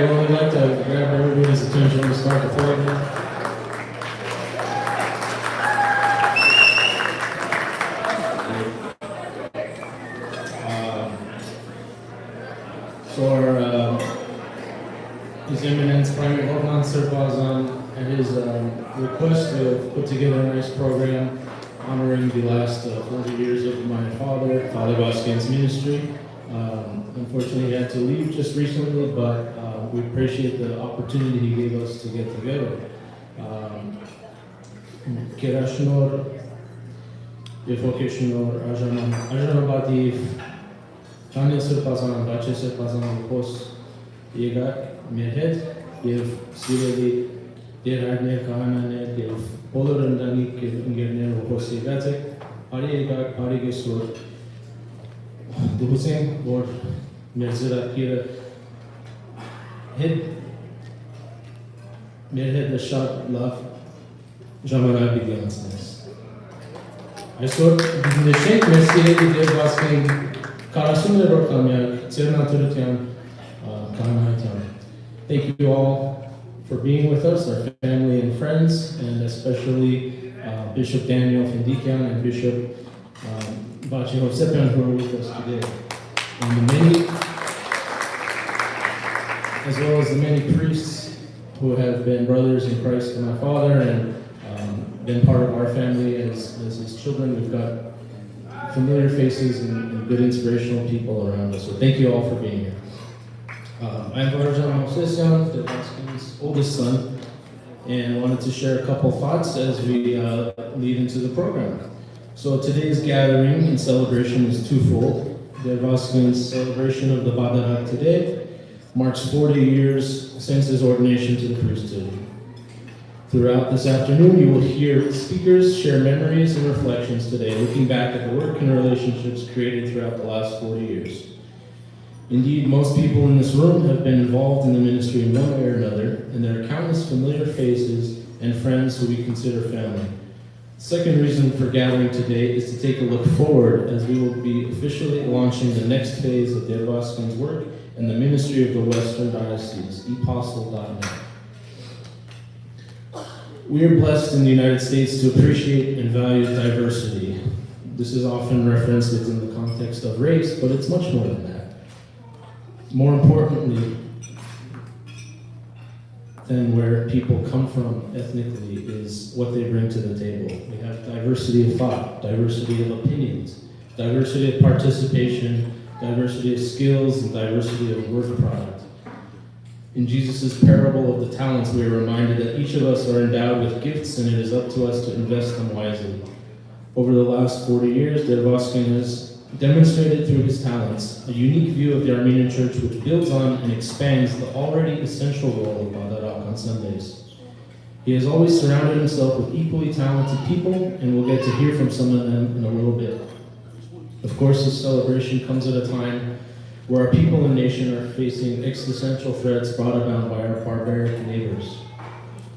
well, I'd like to grab everybody's attention to start the program. So our His Eminence Primate Hovnan Vazken, at his request, we have put together a nice program honoring the last 40 years of my father, Father Vazken's ministry. Unfortunately, he had to leave just recently, but we appreciate the opportunity he gave us to get together. Kerashnor, Yefokeshnor, Ajanabadif, Tanya Sirpazan, Bache Sirpazan, Pos, Yega, Mirhed, Yev Sireli, Derhadne, Kahane, Yev Polarandani, Ingerne, Pos Yegatek, Ariega, Arigesur, the Hussein, or Merzira Kira, Head, Mirhed, the shot, love, Jamara Bigansness. I saw the Sheikh Mercier, the Vazken, Karasumne Rokamyak, Tsernaturitan, Kanahatan. Thank you all for being with us, our family and friends, and especially Bishop Daniel Fendikian and Bishop Vazken Movsesian who are with us today. And the many, as well as the many priests who have been brothers in Christ to my father and been part of our family as his children. We've got familiar faces and good inspirational people around us. So thank you all for being here. I'm Vazken Movsesian, the Vazken's oldest son, and I wanted to share a couple thoughts as we lead into the program. So today's gathering and celebration is twofold. The Vazken's celebration of the Badarak today marks 40 years since his ordination to the priesthood. Throughout this afternoon, you will hear speakers share memories and reflections today, looking back at the work and relationships created throughout the last 40 years. Indeed, most people in this room have been involved in the ministry in one way or another, and there are countless familiar faces and friends who we consider family. The second reason for gathering today is to take a look forward as we will be officially launching the next phase of Vazken's work and the ministry of the Western Diocese, Epostle.net. We are blessed in the United States to appreciate and value diversity. This is often referenced within the context of race, but it's much more than that. More importantly than where people come from ethnically is what they bring to the table. We have diversity of thought, diversity of opinions, diversity of participation, diversity of skills, and diversity of work product. In Jesus' parable of the talents, we are reminded that each of us are endowed with gifts and it is up to us to invest them wisely. Over the last 40 years, Vazken has demonstrated through his talents a unique view of the Armenian Church which builds on and expands the already essential role of Badarak on Sundays. He has always surrounded himself with equally talented people, and we'll get to hear from some of them in a little bit. Of course, this celebration comes at a time where our people and nation are facing existential threats brought about by our barbaric neighbors.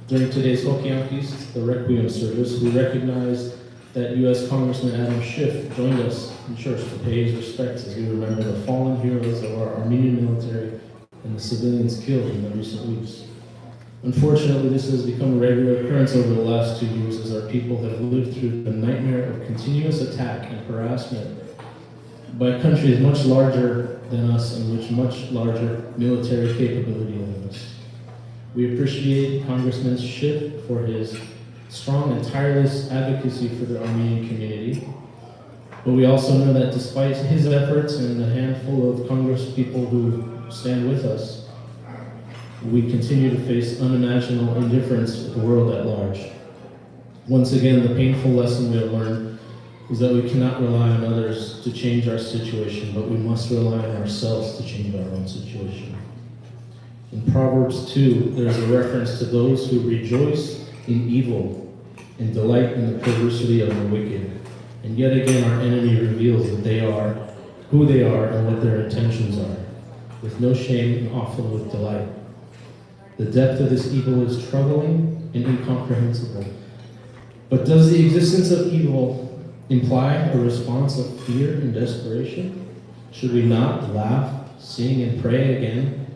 During today's Hokiankis, the Requiem service, we recognize that U.S. Congressman Adam Schiff joined us in church to pay his respects as we remember the fallen heroes of our Armenian military and the civilians killed in the recent weeks. Unfortunately, this has become a regular occurrence over the last 2 years as our people have lived through the nightmare of continuous attack and harassment by countries much larger than us and with much larger military capability than us. We appreciate Congressman Schiff for his strong and tireless advocacy for the Armenian community, but we also know that despite his efforts and a handful of Congress people who stand with us, we continue to face unimaginable indifference with the world at large. Once again, the painful lesson we have learned is that we cannot rely on others to change our situation, but we must rely on ourselves to change our own situation. In Proverbs 2, there is a reference to those who rejoice in evil and delight in the perversity of the wicked. And yet again, our enemy reveals that they are who they are and what their intentions are, with no shame and often with delight. The depth of this evil is troubling and incomprehensible. But does the existence of evil imply a response of fear and desperation? Should we not laugh, sing, and pray again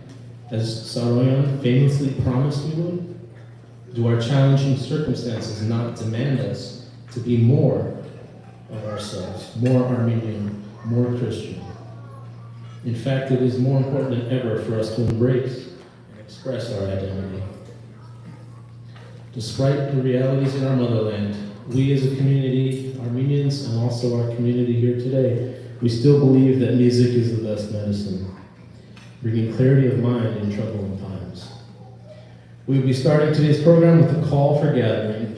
as Saroyan famously promised we would? Do our challenging circumstances not demand us to be more of ourselves, more Armenian, more Christian? In fact, it is more important than ever for us to embrace and express our identity. Despite the realities in our motherland, we as a community, Armenians and also our community here today, we still believe that music is the best medicine, bringing clarity of mind in troubling times. We will be starting today's program with a call for gathering.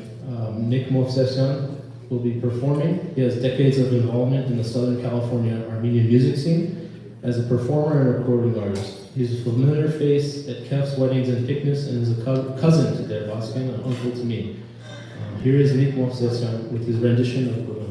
Nick Movsesian will be performing. He has decades of involvement in the Southern California Armenian music scene as a performer and recording artist. He's a familiar face at Kef's weddings and picnics and is a cousin to Vazken, an uncle to me. Here is Nick Movsesian with his rendition of Bulletin.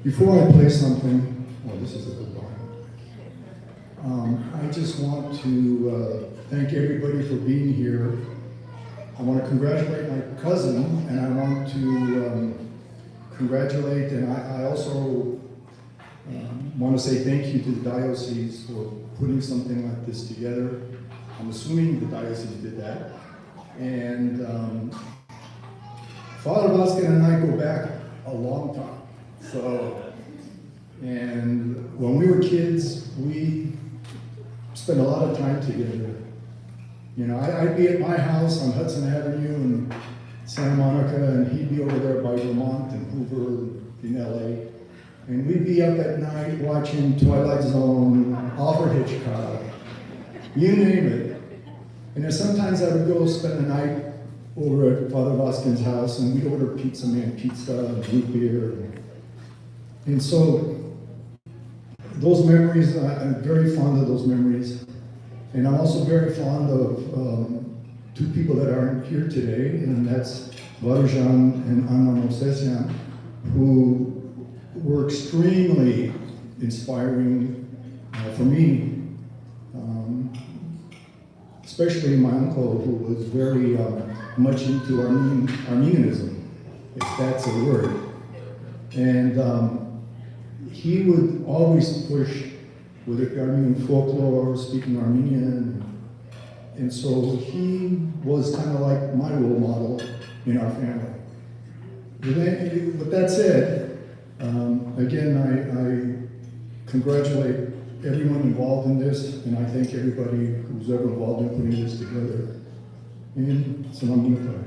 Before I play something, this is a good one. I just want to thank everybody for being here. I want to congratulate my cousin, and I want to congratulate, and I also want to say thank you to the Diocese for putting something like this together. I'm assuming the Diocese did that. And Father Vazken and I go back a long time. And when we were kids, we spent a lot of time together. You know, I'd be at my house on Hudson Avenue in Santa Monica, and he'd be over there by Vermont and Hoover in LA. And we'd be up at night watching Twilight Zone, Alfred Hitchcock, you name it. And then sometimes I would go spend the night over at Father Vazken's house, and we'd order pizza and root beer. And so those memories, I'm very fond of those memories. And I'm also very fond of two people that aren't here today, and that's Vazken and Anna Movsesian, who were extremely inspiring for me, especially my uncle, who was very much into Armenianism, if that's a word. And he would always push with the Armenian folklore, speaking Armenian. And so he was kind of like my role model in our family. With that said, again, I congratulate everyone involved in this, and I thank everybody who's ever involved in putting this together. And so I'm going to play.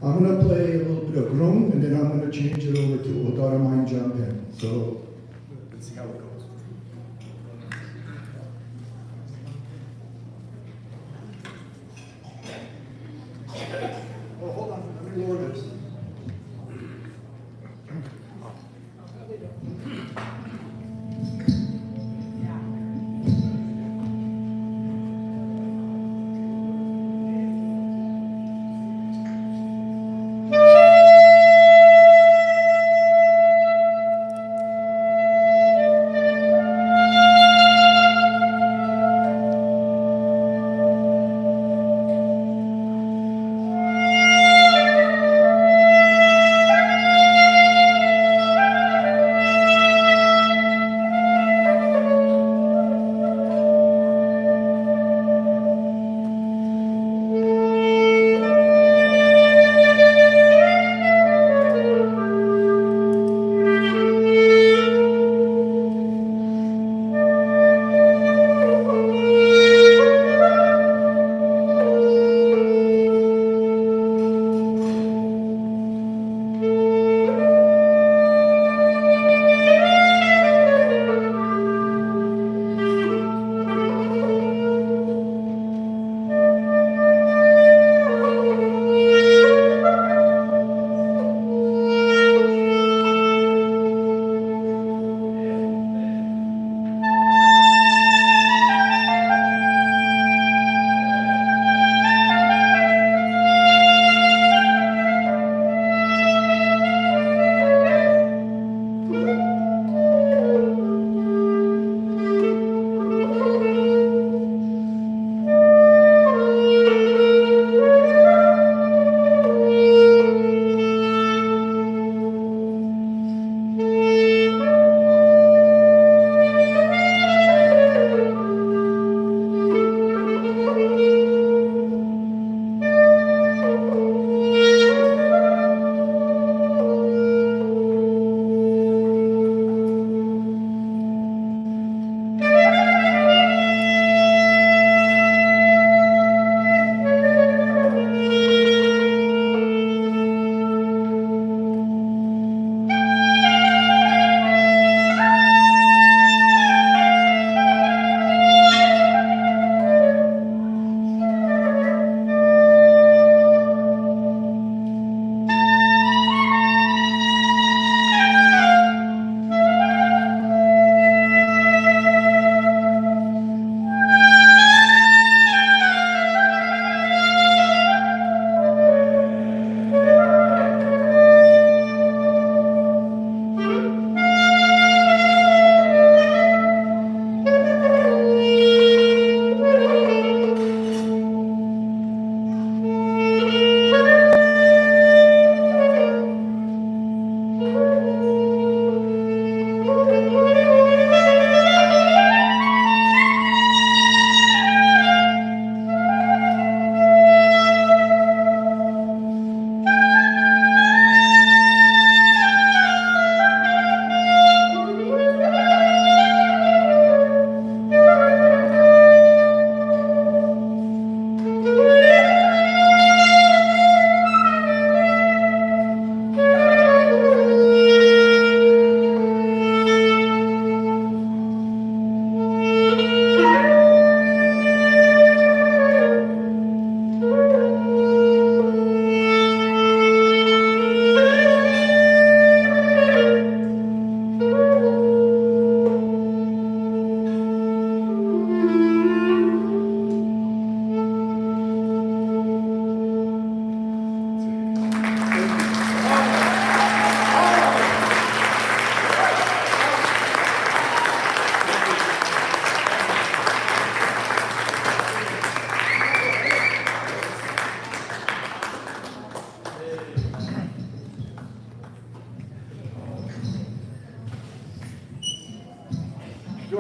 I'm going to play a little bit of Grum, and then I'm going to change it over to Odara Mine Jump In. So let's see how it goes. Oh, hold on. Let me lower this.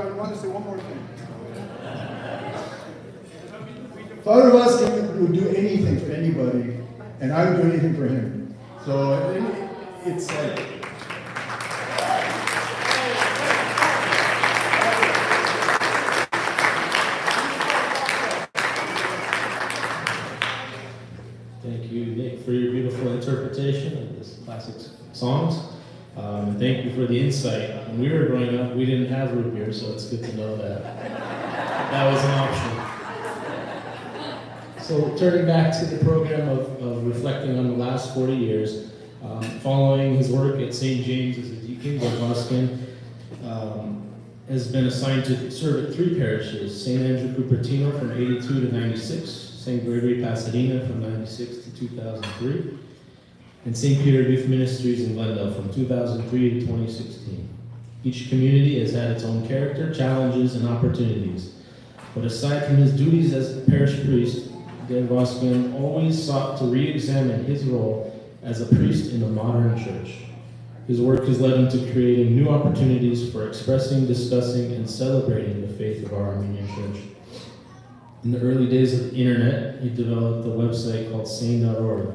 I want to say one more thing. Father Vazken would do anything for anybody, and I would do anything for him. So it's like... Thank you, Nick, for your beautiful interpretation of this classic songs. And thank you for the insight. When we were growing up, we didn't have root beer, so it's good to know that that was an option. So turning back to the program of reflecting on the last 40 years, following his work at St. James as a deacon, Vazken has been assigned to serve at 3 parishes: St. Andrew Cupertino from 82 to 96, St. Gregory Pasadena from 96 to 2003, and St. Peter Youth Ministries in Glendale from 2003 to 2016. Each community has had its own character, challenges, and opportunities. But aside from his duties as a parish priest, Vazken always sought to re-examine his role as a priest in the modern church. His work has led him to creating new opportunities for expressing, discussing, and celebrating the faith of our Armenian church. In the early days of the internet, he developed a website called Sane.org,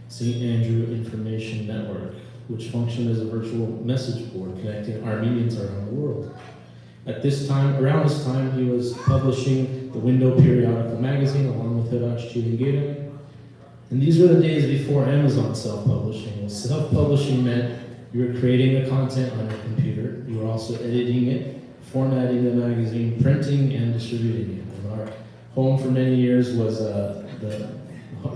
St. Andrew Information Network, which functioned as a virtual message board connecting Armenians around the world. Around this time, he was publishing the Window periodical magazine along with Hirash Chilingera. And these were the days before Amazon self-publishing. Self-publishing meant you were creating the content on your computer, you were also editing it, formatting the magazine, printing, and distributing it. And our home for many years was the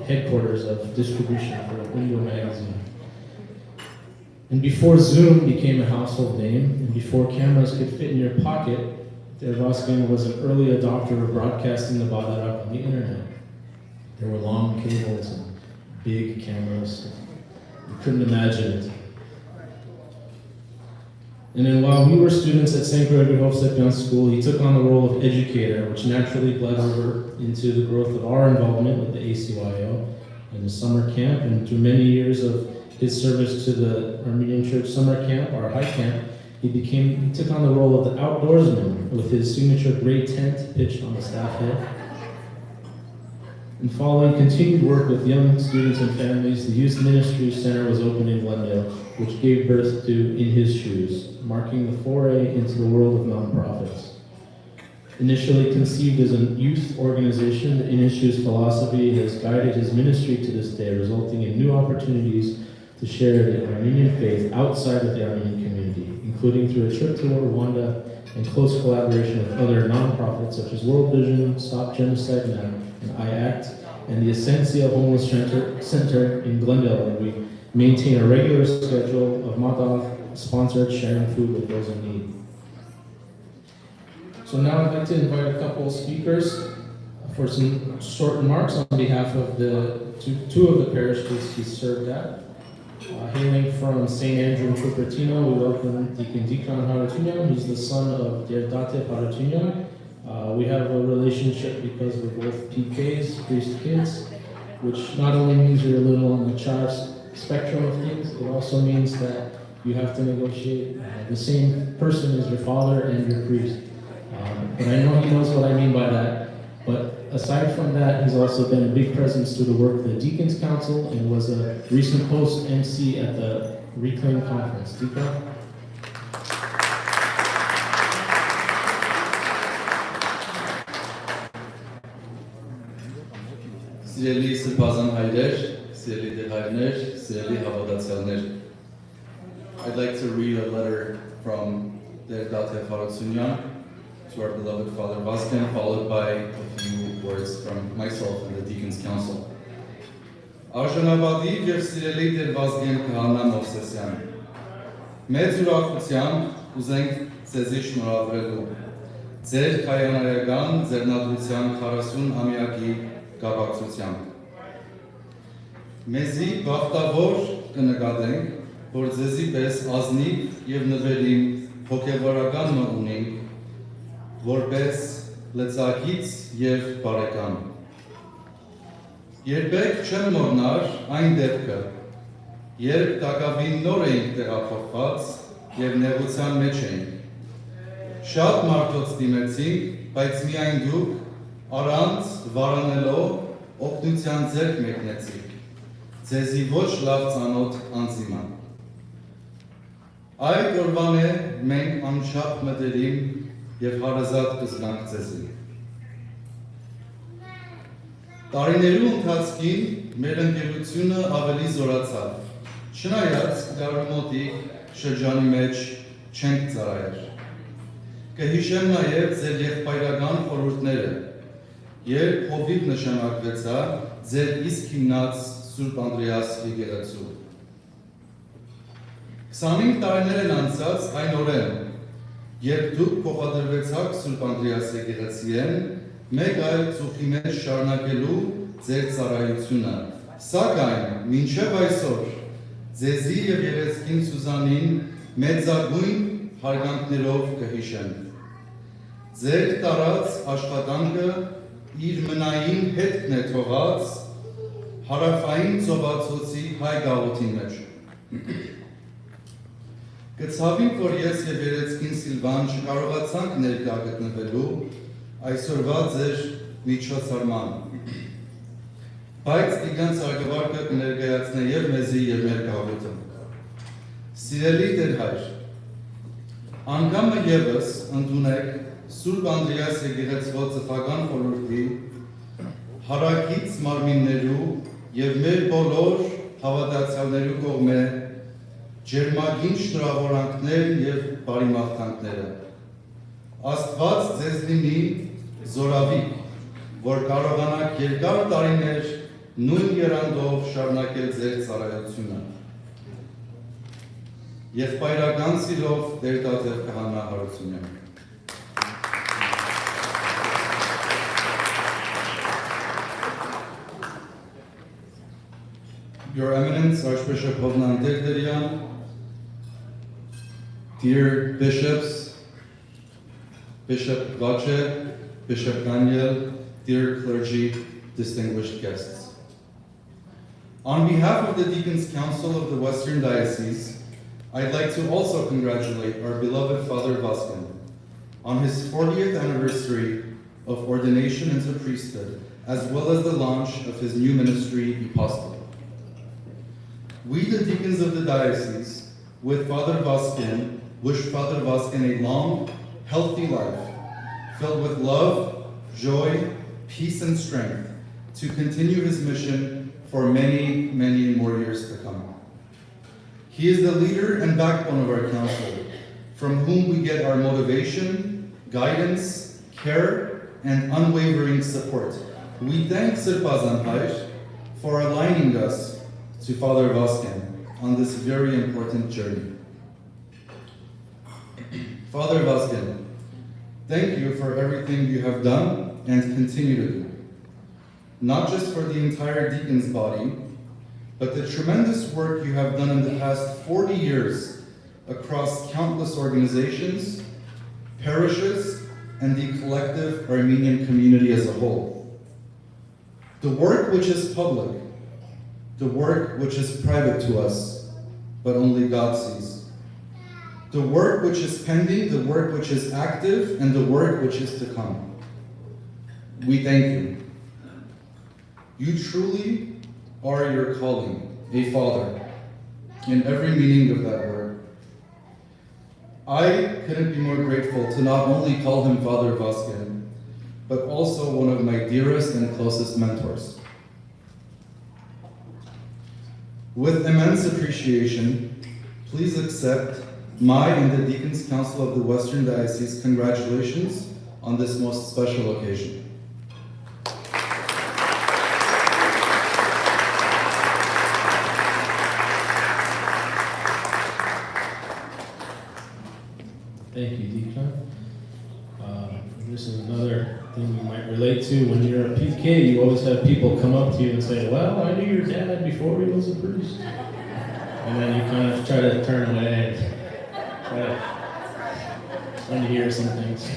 headquarters of distribution for Window magazine. And before Zoom became a household name, and before cameras could fit in your pocket, Vazken was an early adopter of broadcasting the Badarak on the internet. There were long cables and big cameras. You couldn't imagine it. And then while we were students at St. Gregory Hovnan School, he took on the role of educator, which naturally bled over into the growth of our involvement with the ACYO and the summer camp. And through many years of his service to the Armenian Church summer camp, our high camp, he took on the role of the outdoorsman with his signature gray tent pitched on the staff hill. And following continued work with young students and families, the Youth Ministry Center was opened in Glendale, which gave birth to In His Shoes, marking the foray into the world of nonprofits. Initially conceived as a youth organization, the In His Shoes philosophy has guided his ministry to this day, resulting in new opportunities to share the Armenian faith outside of the Armenian community, including through a trip to Rwanda and close collaboration with other nonprofits such as World Vision, Stop Genocide Now, and IACT, and the Essentia Homeless Center in Glendale, where we maintain a regular schedule of Madav-sponsored sharing food with those in need. So now I'd like to invite a couple of speakers for some short remarks on behalf of the two of the parishes he served at. Hailing from St. Andrew in Cupertino, we welcome Deacon Dikran Harutyunyan, who's the son of Derdate Harutyunyan. We have a relationship because we're both PKs, priest kids, which not only means you're a little on the child spectrum of things, it also means that you have to negotiate the same person as your father and your priest. But I know he knows what I mean by that. But aside from that, he's also been a big presence through the work of the Deacons Council and was a recent host MC at the Reclaim Conference. Deacon? Սիրելի սրբազան հայրեր, սիրելի դեղայրներ, սիրելի հավատացյալներ. I'd like to read a letter from Derdate Harutyunyan to our beloved Father Vazken, followed by a few words from myself and the Deacons Council. Արժանապատիվ եւ սիրելի Տեր Վազգեն Hovnan Movsesian, մեծ ուրախությամբ ուզենք ձեզի շնորհավորելու ձեր քահանայական ձեռնադրության 40-ամյակի կապակցությամբ։ Մեզի բախտավոր կնկատենք, որ ձեզի պես ազնիվ եւ նվերին հոգեվորական մը ունենք, որպես լծակից եւ բարեկամ։ Երբեք չեմ մոռնար այն դեպքը, երբ տակավին նոր էինք տեղափոխված եւ նեղության մեջ էինք։ Շատ մարդոց դիմեցինք, բայց միայն դուք առանց վարանելով օգնության ձեռք մեկնեցիք, ձեզի ոչ լավ ծանոթ անձիման։ Այդ օրվան է մենք անչափ մտերիմ և հարազատ կզգանք ձեզի։ Տարիներու ընթացքին մեր ընկերությունը ավելի զորացավ, չնայած գարումոտիկ շրջանի մեջ չենք ծառայել։ Կհիշեմ նաև ձեր եղբայրական խորհուրդները, երբ հովիվ նշանակվեցա ձեր իսկ հիմնած Սուրբ Անդրեաս եկեղեցու։ 25 տարիներ են անցած այն օրեն, երբ դուք փոխադրվեցաք Սուրբ Անդրեաս եկեղեցիեն, մեկ այլ ծուխի մեջ շարունակելու ձեր ծառայությունը, սակայն մինչև այսօր ձեզի և երեսքին Սուզանին մեծագույն հարգանքներով կհիշեմ։ Ձեր տարած աշխատանքը իր մնային հետքն է թողած հարավային ծովացոցի հայ գաղութի մեջ։ Կցավինք, որ ես և երեցքին Սիլվան չկարողացանք ներկա գտնվելու այսօրվա ձեր միջոցառման, բայց Տիգրան Սարգսակը կներկայացնե և մեզի և մեր գաղութը։ Սիրելի Տեր հայր, անգամը ևս ընդունեք Սուրբ Անդրեաս եկեղեցվո ծխական խորհրդի, հարակից մարմիններու և մեր բոլոր հավատացյալներու կողմէ ջերմագին շնորհավորանքներն և բարիմաղթանքները։ Աստված ձեզ լինի զորավիք, որ կարողանաք երկար տարիներ նույն եռանդով շարունակել ձեր ծառայությունը։ Եղբայրական սիրով Տեր-Տաթև Քահանա Հարությունյան։ Your Eminence, Archbishop Hovnan Derderian, dear bishops, Bishop Vache, Bishop Daniel, dear clergy, distinguished guests. On behalf of the Deacons Council of the Western Diocese, I'd like to also congratulate our beloved Father Vazken on his 40th anniversary of ordination into priesthood, as well as the launch of his new ministry, Epostle. We, the deacons of the diocese, with Father Vazken, wish Father Vazken a long, healthy life, filled with love, joy, peace, and strength to continue his mission for many, many more years to come. He is the leader and backbone of our council, from whom we get our motivation, guidance, care, and unwavering support. We thank Sirpazan Hayr for aligning us to Father Vazken on this very important journey. Father Vazken, thank you for everything you have done and continue to do, not just for the entire deacon's body, but the tremendous work you have done in the past 40 years across countless organizations, parishes, and the collective Armenian community as a whole. The work which is public, the work which is private to us, but only God sees. The work which is pending, the work which is active, and the work which is to come. We thank you. You truly are your calling, a father, in every meaning of that word. I couldn't be more grateful to not only call him Father Vazken, but also one of my dearest and closest mentors. With immense appreciation, please accept my and the Deacons Council of the Western Diocese congratulations on this most special occasion. Thank you, Deacon. This is another thing you might relate to. When you're a PK, you always have people come up to you and say, well, I knew your dad before he was a priest. And then you kind of try to turn away and try to hear some things.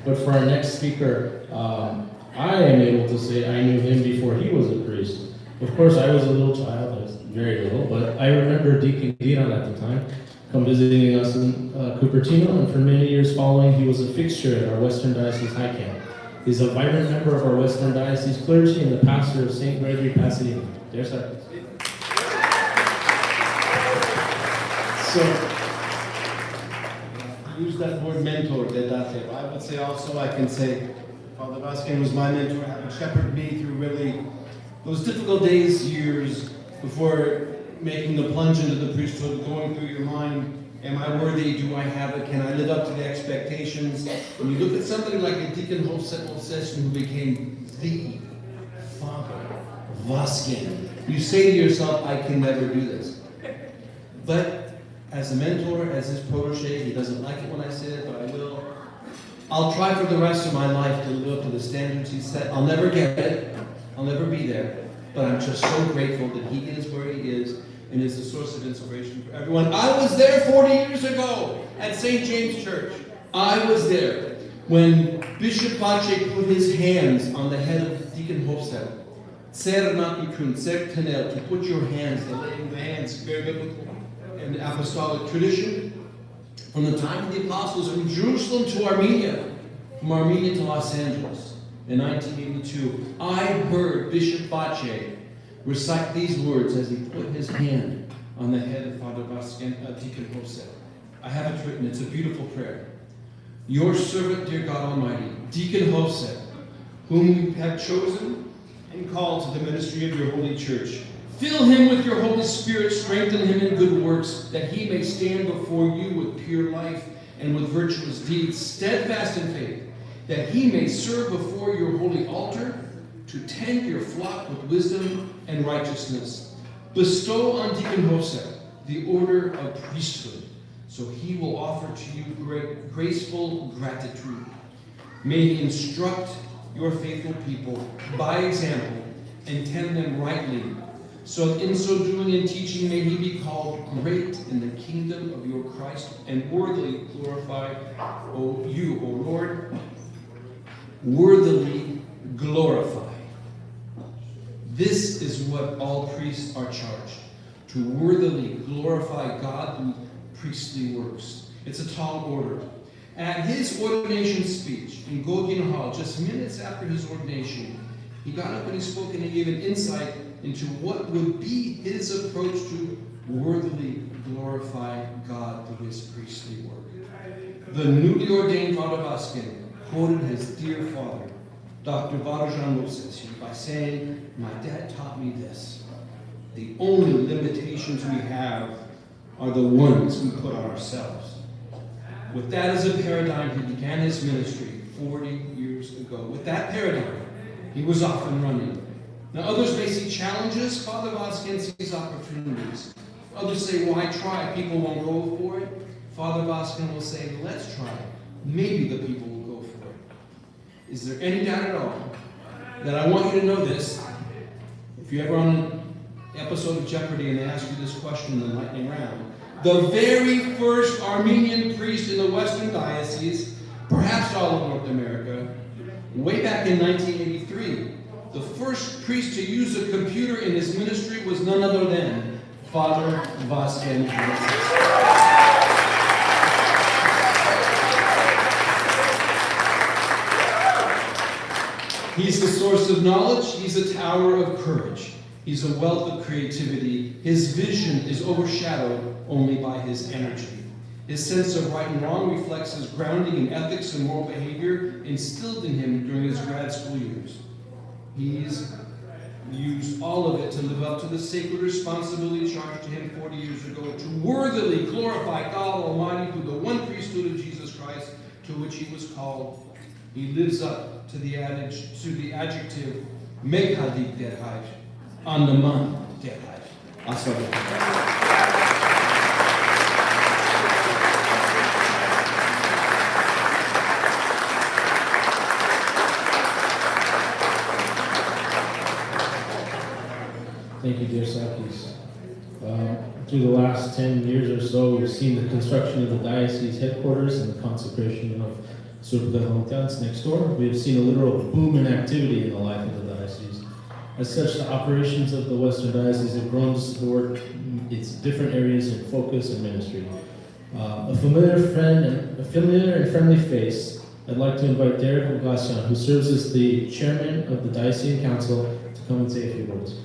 But for our next speaker, I am able to say I knew him before he was a priest. Of course, I was a little child, I was very little, but I remember Deacon Giran at the time. come visiting us in Cupertino, and for many years following, he was a fixture at our Western Diocese High Camp. He's a vibrant member of our Western Diocese clergy and the pastor of St. Gregory, Pasadena. There's that. So, use that word mentor, Dedate. I would say also, I can say, Father Vazken was my mentor, having shepherded me through really those difficult days, years, before making the plunge into the priesthood, going through your mind, am I worthy? Do I have it? Can I live up to the expectations? When you look at somebody like a Deacon Hovnan who became the Father Vazken, you say to yourself, I can never do this. But as a mentor, as his protege, he doesn't like it when I say it, but I will. I'll try for the rest of my life to live up to the standards he set. I'll never get it. I'll never be there. But I'm just so grateful that he is where he is and is the source of inspiration for everyone. I was there 40 years ago at St. James Church. I was there when Bishop Pache put his hands on the head of Deacon Hovnan. To put your hands, the laying of the hands, very biblical and apostolic tradition. From the time of the apostles from Jerusalem to Armenia, from Armenia to Los Angeles in 1982, I heard Bishop Pache recite these words as he put his hand on the head of Father Vazken, Deacon Hovnan. I have it written, it's a beautiful prayer. Your servant, dear God Almighty, Deacon Hovnan, whom you have chosen and called to the ministry of your holy church, fill him with your Holy Spirit, strengthen him in good works, that he may stand before you with pure life and with virtuous deeds, steadfast in faith, that he may serve before your holy altar, to tend your flock with wisdom and righteousness. Bestow on Deacon Hovnan the order of priesthood, so he will offer to you graceful gratitude. May he instruct your faithful people by example and tend them rightly, so in so doing and teaching may he be called great in the kingdom of your Christ and worthily glorify you, O Lord, worthily glorify. This is what all priests are charged, to worthily glorify God through priestly works. It's a tall order. At his ordination speech in Gogin Hall, just minutes after his ordination, he got up and he spoke and he gave an insight into what would be his approach to worthily glorify God through his priestly work. The newly ordained Father Vazken quoted his dear father, Dr. Vazken Movsesian, by saying, my dad taught me this. The only limitations we have are the ones we put on ourselves. With that as a paradigm, he began his ministry 40 years ago. With that paradigm, he was off and running. Now others may see challenges. Father Vazken sees opportunities. Others say, why try? People won't go for it. Father Vazken will say, let's try. Maybe the people will go for it. Is there any doubt at all that I want you to know this? If you're ever on an episode of Jeopardy and they ask you this question in the lightning round, the very first Armenian priest in the Western Diocese, perhaps all of North America, way back in 1983, the first priest to use a computer in his ministry was none other than Father Vazken Movsesian. He's the source of knowledge. He's a tower of courage. He's a wealth of creativity. His vision is overshadowed only by his energy. His sense of right and wrong reflects his grounding in ethics and moral behavior instilled in him during his grad school years. He's used all of it to live up to the sacred responsibility charged to him 40 years ago, to worthily glorify God Almighty through the one priesthood of Jesus Christ to which he was called. He lives up to the adjective Meghadik derhaj, Andaman derhaj. Thank you, dear Sakis. Through the last 10 years or so, we've seen the construction of the diocese headquarters and the consecration of Surplehontans next door. We have seen a literal boom in activity in the life of the diocese. As such, the operations of the Western Diocese have grown to support its different areas in focus and ministry. A familiar and friendly face, I'd like to invite Derderian, who serves as the chairman of the Diocesan Council, to come and say a few words.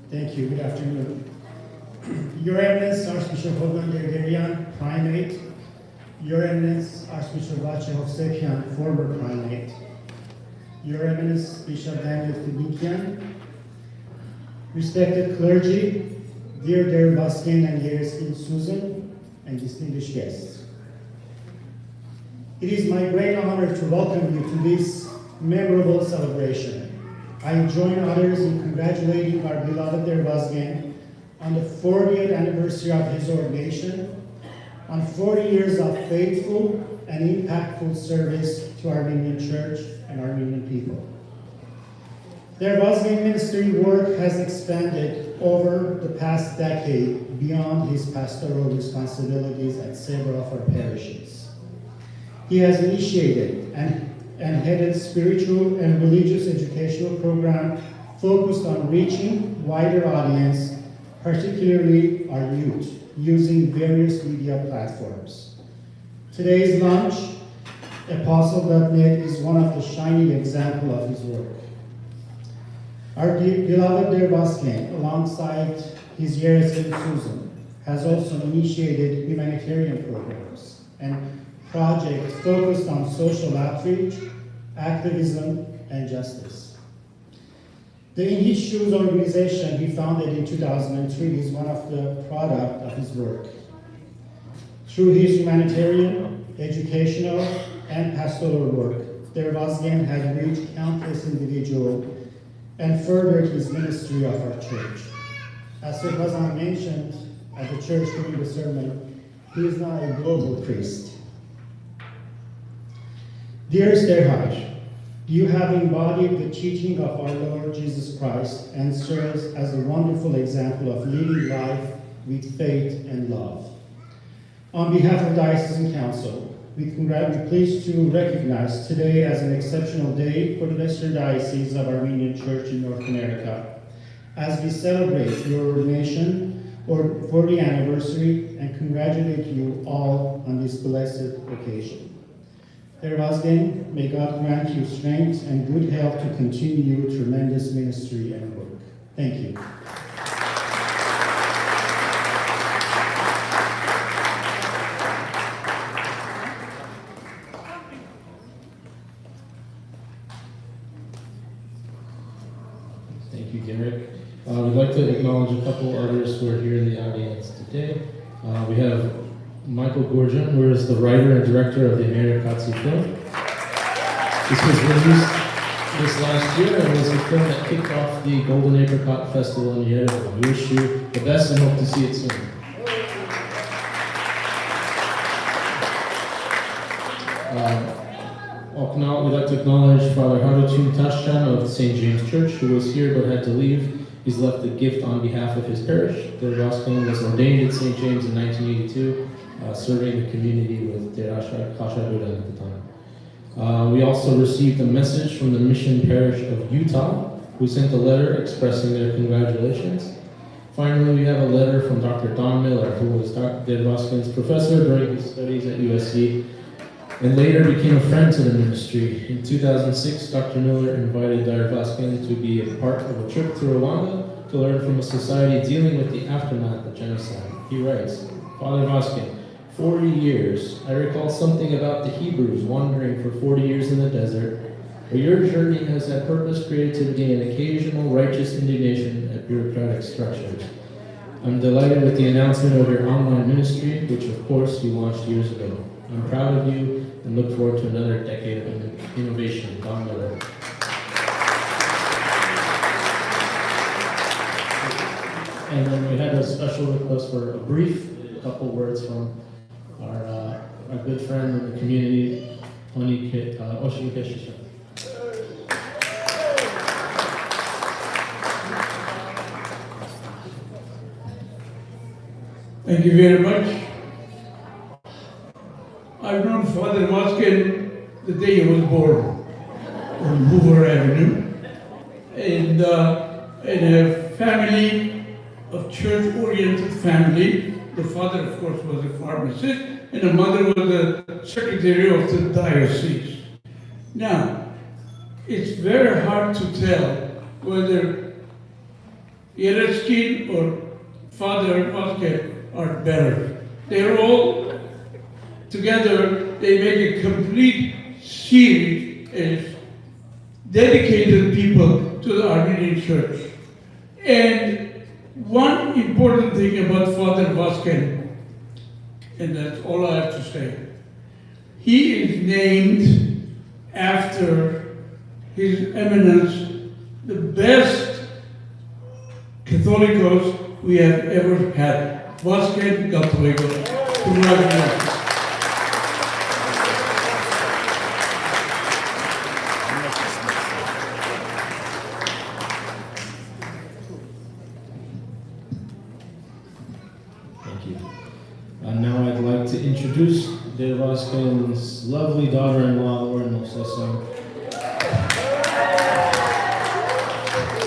Thank you. Good afternoon. Your Eminence, Archbishop Hovnan Derderian, Primate. Your Eminence, Archbishop Vazken Movsesian, former Primate. Your Eminence, Bishop Daniel Fidikian. Respected clergy, dear Vazken and Vazken Movsesian, and distinguished guests. It is my great honor to welcome you to this memorable celebration. I join others in congratulating our beloved Vazken on the 40th anniversary of his ordination, on 40 years of faithful and impactful service to Armenian Church and Armenian people. Their Vazken ministry work has expanded over the past decade beyond his pastoral responsibilities at several of our parishes. He has initiated and headed spiritual and religious educational program focused on reaching wider audience, particularly our youth, using various media platforms. Today's launch, Epostle.net, is one of the shining examples of his work. Our beloved Vazken, alongside his Vazken Movsesian, has also initiated humanitarian programs and projects focused on social outreach, activism, and justice. The In His Shoes organization he founded in 2003 is one of the product of his work. Through his humanitarian, educational, and pastoral work, Vazken has reached countless individuals and furthered his ministry of our church. As Sir Kazan mentioned at the church during the sermon, he is now a global priest. Dearest Hajj, you have embodied the teaching of our Lord Jesus Christ and serves as a wonderful example of living life with faith and love. On behalf of Diocesan Council, we're pleased to recognize today as an exceptional day for the Western Diocese of Armenian Church in North America, as we celebrate your ordination for the anniversary and congratulate you all on this blessed occasion. Vazken, may God grant you strength and good health to continue your tremendous ministry and work. Thank you. Thank you, Derek. We'd like to acknowledge a couple others who are here in the audience today. We have Michael Gorjan, who is the writer and director of the Amerikatsi film. This was released this last year and was the film that kicked off the Golden Apricot Festival in Yerevan. We wish you the best and hope to see it soon. We'd like to acknowledge Father Harutun Tashchan of St. James Church, who was here but had to leave. He's left a gift on behalf of his parish. Vazken was ordained at St. James in 1982, serving the community with Derasha Kashabudan at the time. We also received a message from the Mission Parish of Utah, who sent a letter expressing their congratulations. Finally, we have a letter from Dr. Don Miller, who was Vazken's professor during his studies at USC, and later became a friend to the ministry. In 2006, Dr. Miller invited Vazken to be a part of a trip to Rwanda to learn from a society dealing with the aftermath of genocide. He writes, Father Vazken, 40 years. I recall something about the Hebrews wandering for 40 years in the desert, but your journey has had purpose, creativity, and occasional righteous indignation at bureaucratic structures. I'm delighted with the announcement of your online ministry, which of course you launched years ago. I'm proud of you and look forward to another decade of innovation. Don Miller. And then we had a special request for a couple words from our good friend in the community, Oshin Keshisha. Thank you very much. I've known Father Vazken the day he was born. on Hoover Avenue, in a family of church-oriented family. The father, of course, was a pharmacist, and the mother was the secretary of the diocese. Now, it's very hard to tell whether Yereskin or Father Vazken are better. They're all together, they make a complete series as dedicated people to the Armenian Church. And one important thing about Father Vazken, and that's all I have to say, he is named after His Eminence, the best Catholicos we have ever had. Vazken Catholicos. Congratulations. Thank you. And now I'd like to introduce the Vazken's lovely daughter-in-law, Lauren Movsesian,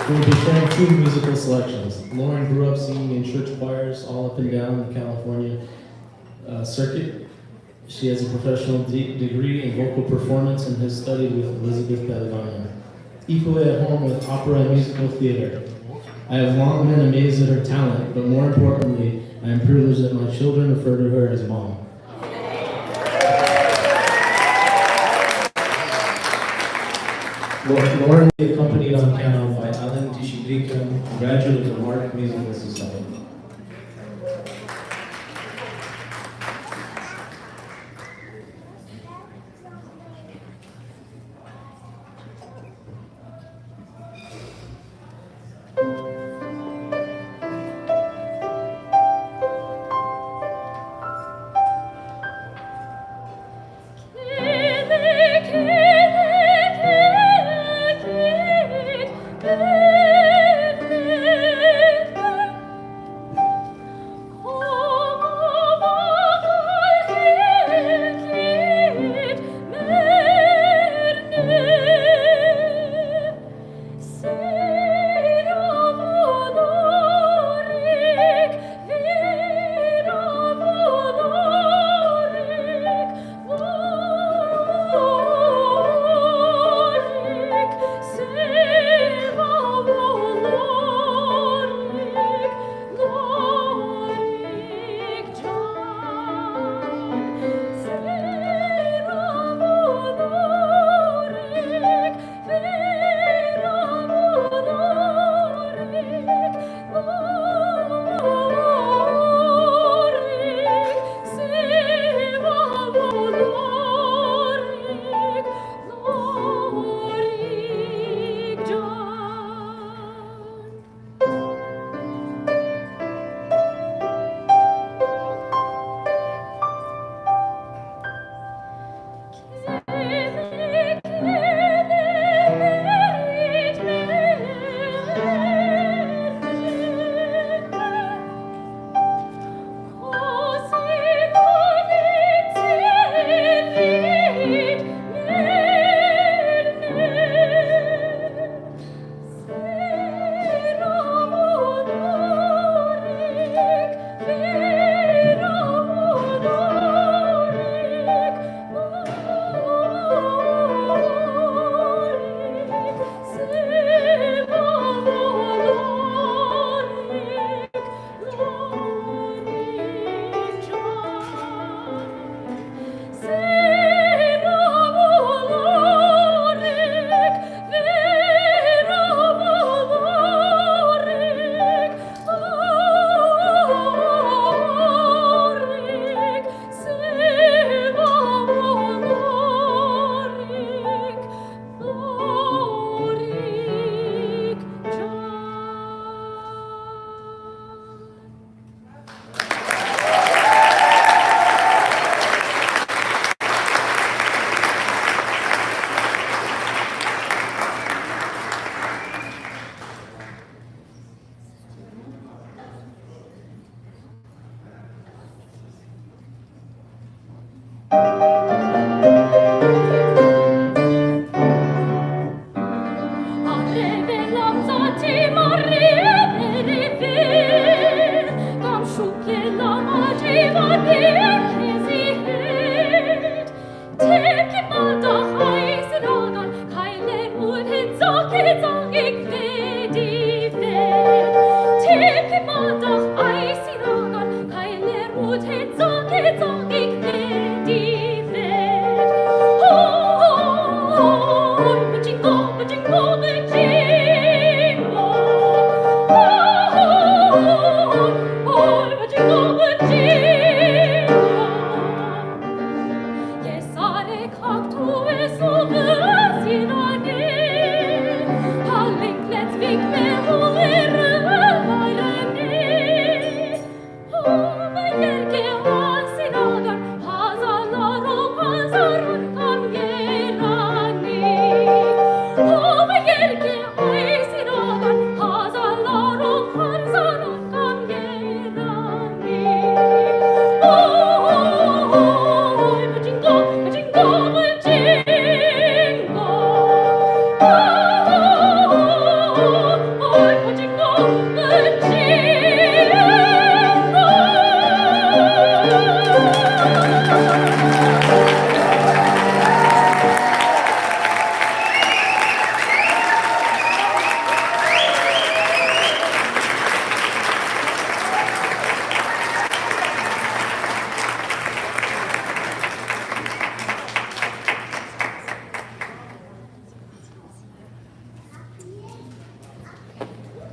who will be sharing 2 musical selections. Lauren grew up singing in church choirs all up and down the California circuit. She has a professional degree in vocal performance and has studied with Elizabeth Pellegrini. Equally at home with opera and musical theater. I have long been amazed at her talent, but more importantly, I am privileged that my children refer to her as Mom. Lauren will be accompanied on piano by Alan Tishidrikan, graduate of the Mark Musical Society.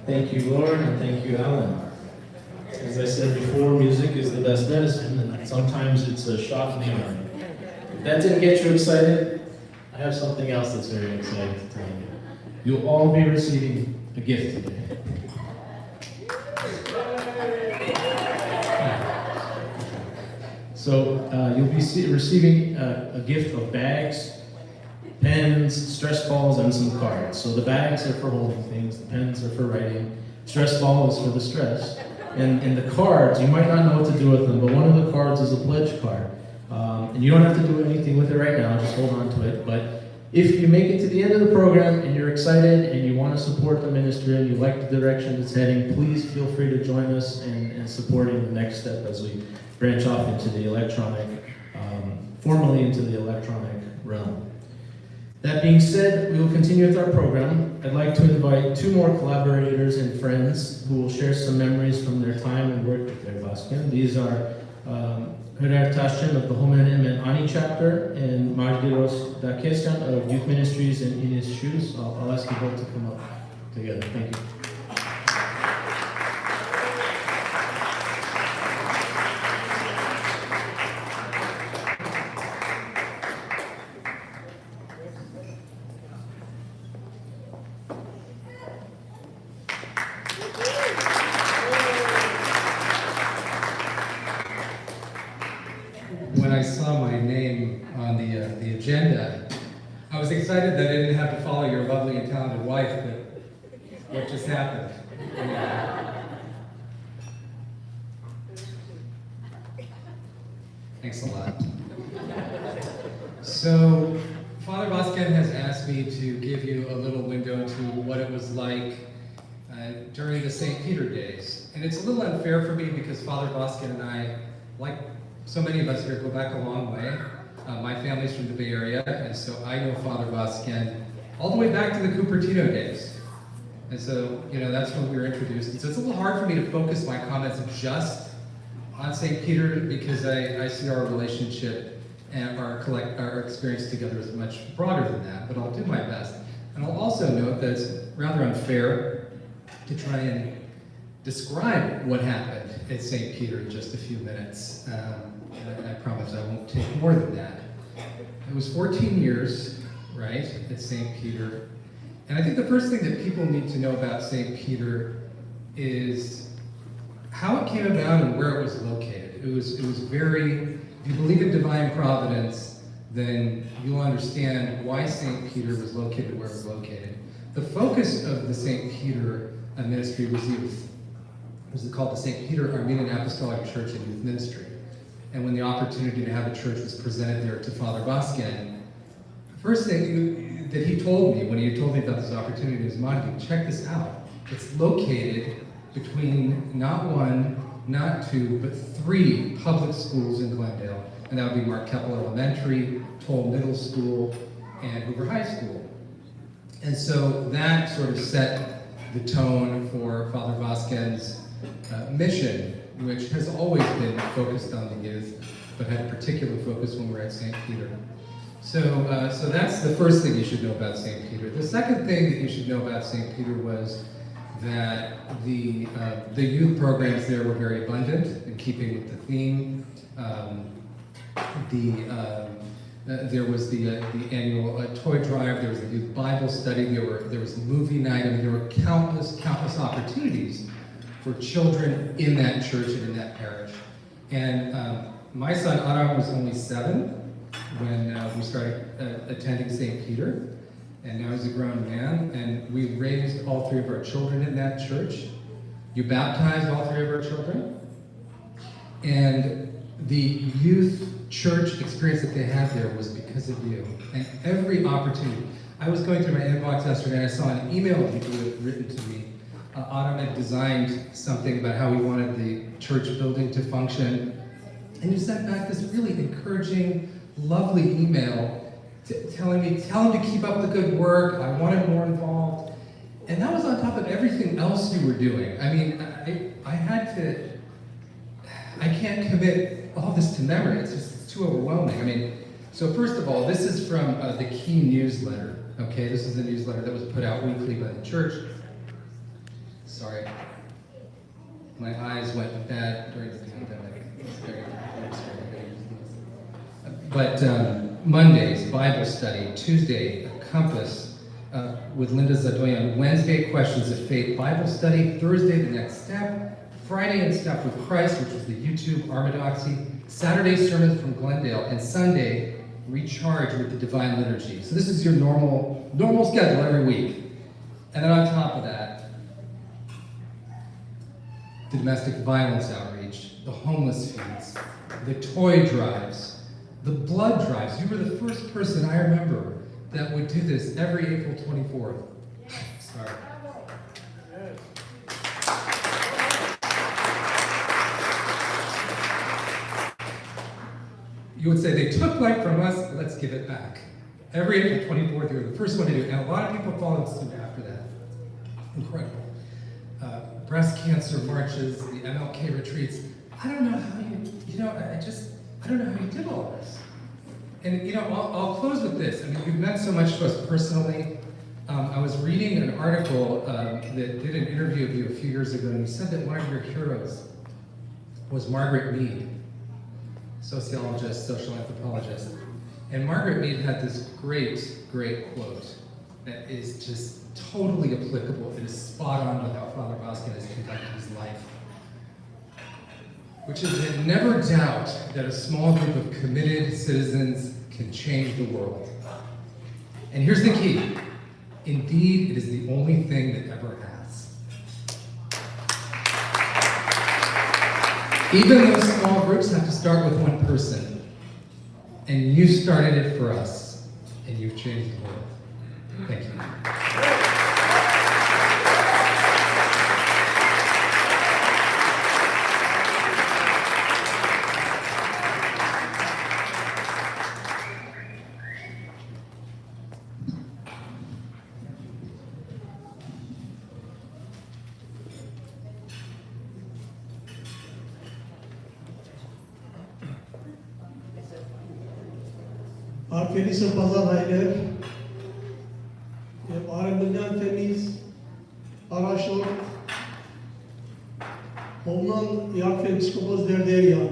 Thank you, Lord, and thank you, Alan. As I said before, music is the best medicine, and sometimes it's a shot in the arm. If that didn't get you excited, I have something else that's very exciting to tell you. You'll all be receiving a gift today. So you'll be receiving a gift of bags, pens, stress balls, and some cards. So the bags are for holding things, the pens are for writing, stress ball is for the stress. And the cards, you might not know what to do with them, but one of the cards is a pledge card. And you don't have to do anything with it right now, just hold on to it. But if you make it to the end of the program and you're excited and you want to support the ministry and you like the direction it's heading, please feel free to join us in supporting the next step as we branch off into the electronic, formally into the electronic realm. That being said, we will continue with our program. I'd like to invite two more collaborators and friends who will share some memories from their time and work with their Vazken. These are Derderian of the Hovnan and Ani chapter and Margiros Dakesyan of Youth Ministries in his shoes. I'll ask you both to come up together. Thank you. When I saw my name on the agenda, I was excited that I didn't have to follow your lovely and talented wife, but what just happened? Thanks a lot. So, Father Vazken has asked me to give you a little window into what it was like during the St. Peter days. And it's a little unfair for me because Father Vazken and I, like so many of us here, go back a long way. My family's from the Bay Area, and so I know Father Vazken all the way back to the Cupertino days. And so, that's when we were introduced. And so it's a little hard for me to focus my comments just on St. Peter because I see our relationship and our experience together as much broader than that, but I'll do my best. And I'll also note that it's rather unfair to try and describe what happened at St. Peter in just a few minutes. I promise I won't take more than that. It was 14 years, right, at St. Peter. And I think the first thing that people need to know about St. Peter is how it came about and where it was located. It was very, if you believe in divine providence, then you'll understand why St. Peter was located where it was located. The focus of the St. Peter ministry was youth. It was called the St. Peter Armenian Apostolic Church and Youth Ministry. And when the opportunity to have a church was presented there to Father Vazken, the first thing that he told me when he told me about this opportunity was, Monty, check this out. It's located between not one, not two, but 3 public schools in Glendale. And that would be Mark Keppel Elementary, Toll Middle School, and Hoover High School. And so that sort of set the tone for Father Vazken's mission, which has always been focused on the youth, but had a particular focus when we were at St. Peter. So that's the first thing you should know about St. Peter. The second thing that you should know about St. Peter was that the youth programs there were very abundant in keeping with the theme. There was the annual toy drive. There was the youth Bible study. There was movie night. I mean, there were countless opportunities for children in that church and in that parish. And my son Aram was only 7 when we started attending St. Peter, and now he's a grown man. And we raised all 3 of our children in that church. You baptized all 3 of our children, and the youth church experience that they had there was because of you. And every opportunity. I was going through my inbox yesterday and I saw an email that you had written to me. Autumn had designed something about how we wanted the church building to function. And you sent back this really encouraging, lovely email telling him to keep up the good work. I wanted more involved. And that was on top of everything else you were doing. I mean, I can't commit all this to memory. It's too overwhelming. I mean, so first of all, this is from the Key newsletter. Okay, this is the newsletter that was put out weekly by the church. sorry. My eyes went bad during the pandemic. But Mondays, Bible study. Tuesday, a compass with Linda Zadoyan. Wednesday, questions of faith, Bible study. Thursday, the next step. Friday, in step with Christ, which was the YouTube Armadoxy. Saturday, sermons from Glendale. And Sunday, recharge with the Divine Liturgy. So this is your normal schedule every week. And then on top of that, the domestic violence outreach, the homeless feeds, the toy drives, the blood drives. You were the first person I remember that would do this every April 24th. Sorry. You would say they took life from us, let's give it back. Every April 24th, you were the first one to do it, and a lot of people followed suit after that. Incredible. Breast cancer marches, the MLK retreats. I don't know how I don't know how you did all this. And I'll close with this. I mean, you've meant so much to us personally. I was reading an article that did an interview of you a few years ago, and you said that one of your heroes was Margaret Mead, sociologist, social anthropologist. And Margaret Mead had this great quote that is just totally applicable. It is spot on with how Father Vazken has conducted his life. Which is that never doubt that a small group of committed citizens can change the world. And here's the key. Indeed, it is the only thing that ever has. Even those small groups have to start with one person. And you started it for us, and you've changed the world. Thank you. Archbishop Pazaraylar, Arabından temiz, Araşor, Hovnan, Archbishop Derderian,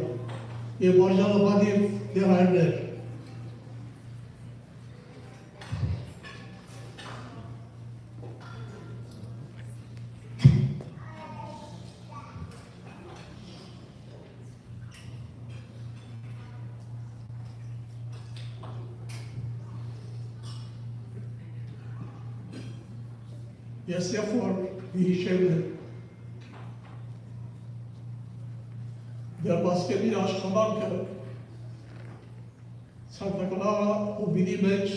Barjalabadi, Deraylar. Yes, therefore, we shall der Vazken Ashkaban kar Santa Clara ubidi bench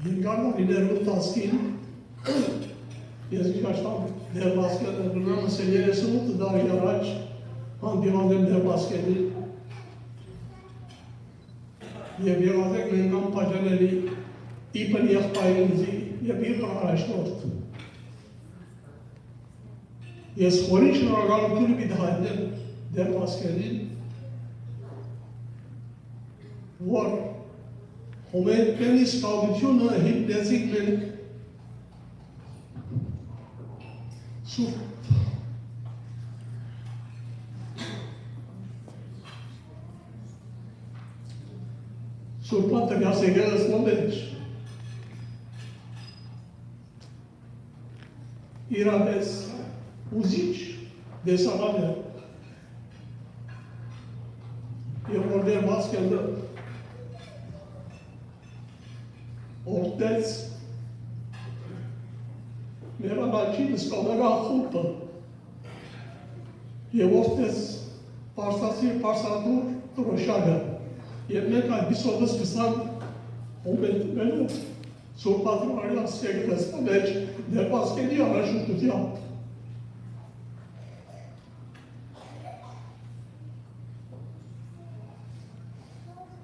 Yengana in der Taskin Yes, der Vazken Brunama Seliere Sumut Dar Yaraj Andivan der Vazken Yevazek Lengam Pajaneli Ipan Yakpainzi Yabir Parashnort Yes, Horish Ragal Kulbidhaden der Vazken War Homer Penis Kaudituna Hip Desigment Surplanta Gasegelas Mondech Irabes Uzic Desalade Order Vazken Ortez Merabachines Kalaga Hulpa Ortez Parsasi Parsatur Troshaga Yemnek Albisovas Pisan Omen So Patriarch Segles Abech der Vazken Yaraj Tutia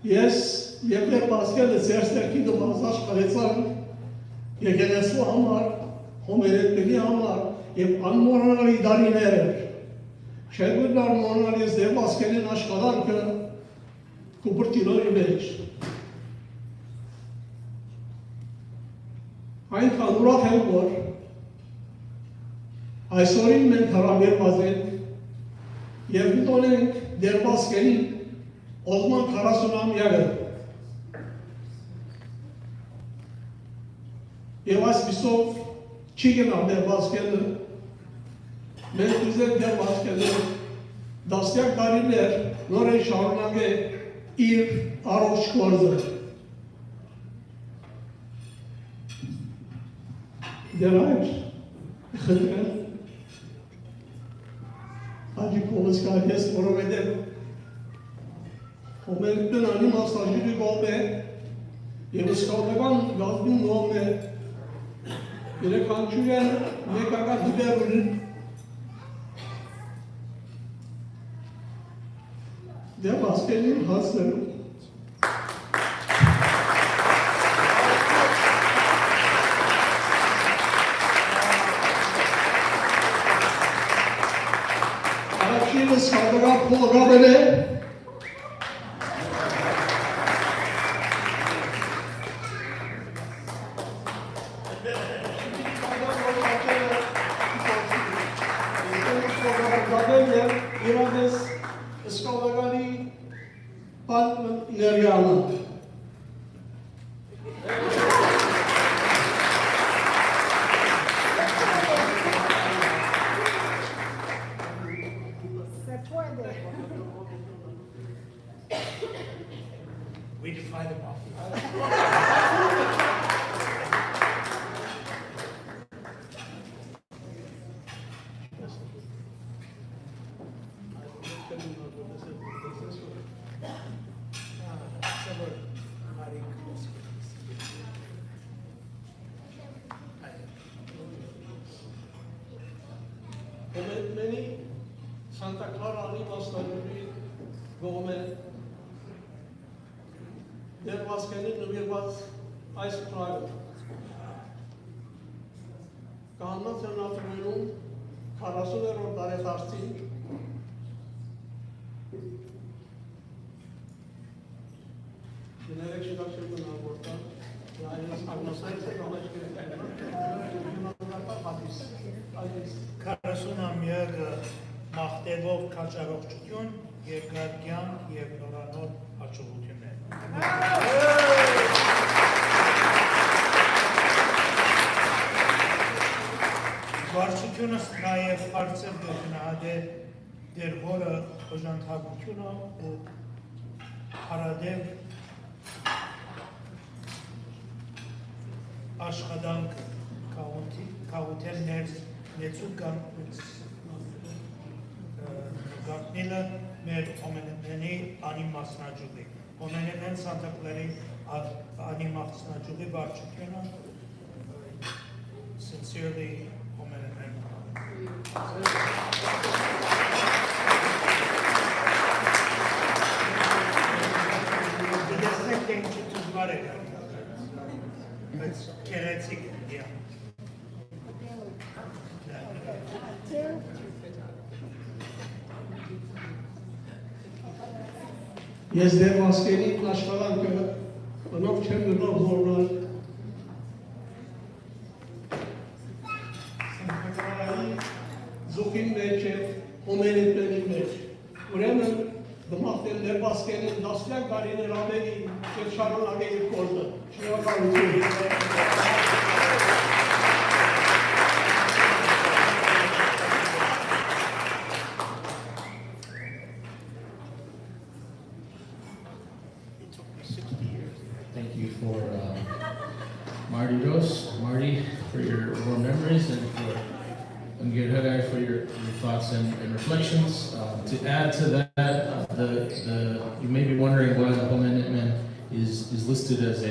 Yes, Yemnek Vazken Zersterki de Mazash Kaletsan Yegenesu Amar Homeret Beni Amar Yem Anmoral Idarin Erer Չեգուդար մոնալիս դե Վազգենին աշխատանքը Կուպրտինոյի մեջ։ Այնքան ուրախ եմ, որ այսօրին մենք հարաբերված ենք և մտոնենք դեր Վազգենին օղման 40-ամյակը։ Եվ այսպիսով չի գնալ դեր Վազգենը, մենք ուզենք դեր Վազգենը դասյակ տարիներ նոր են շարունակել իր առողջ գործը։ Դեր այր խնդրել Հաջի Կովսկայից, որովհետև Հոմերիտն անի մասնաժիրի կողմ է և սկավնական գազդուն կողմ է երեքանչուր են մեկական դիբեր ունին դե Վազգենին հասնելու Առաջինս կադրակ փողրաբել է Իրանես սկավականի պան ներգանը We defy the mafia. Հոմերիտմենի Սանտա Կլարա անի մասնագետի կողմ է դեր Վազգենին նվիրված այս պրայվը կահանած են ապրում 40-րդ տարեդարձին Գներեք շիտակշեպն արգորդան այլս ագնոսայից է կամեջ կերպել 40-ամյակը մաղթելով քաջառողջություն, երկար կյանք և նորանոր հաջողություններ։ Վարչությունս նաև արծև գտնահատե դեր հորը օժանդակությունը ու հարադև աշխատանք կաղութել ներծու գարտնիլը մեր հոմենետների անի մասնաջուղի։ Հոմենետեն Սանտա Կլարի անի մասնաջուղի վարչությունը sincerely հոմենետեն։ Դեսնեք թե ինչի ծուզվար է բայց կերեցիկ է։ Ես դեր Վազգենի աշխատանքը բնով չեմ գնով որնալ Սանտակարայի զուխին մեջ է հոմերիտների մեջ ուրեմն դմաղթել դեր Վազգենի դասյակ բարիներ ամենի և շարունակել իր գործը շնորհակալություն Thank you for Marty, for your warm memories, and for Ungirhagai for your thoughts and reflections. To add to that, you may be wondering why the Homenetmen is listed as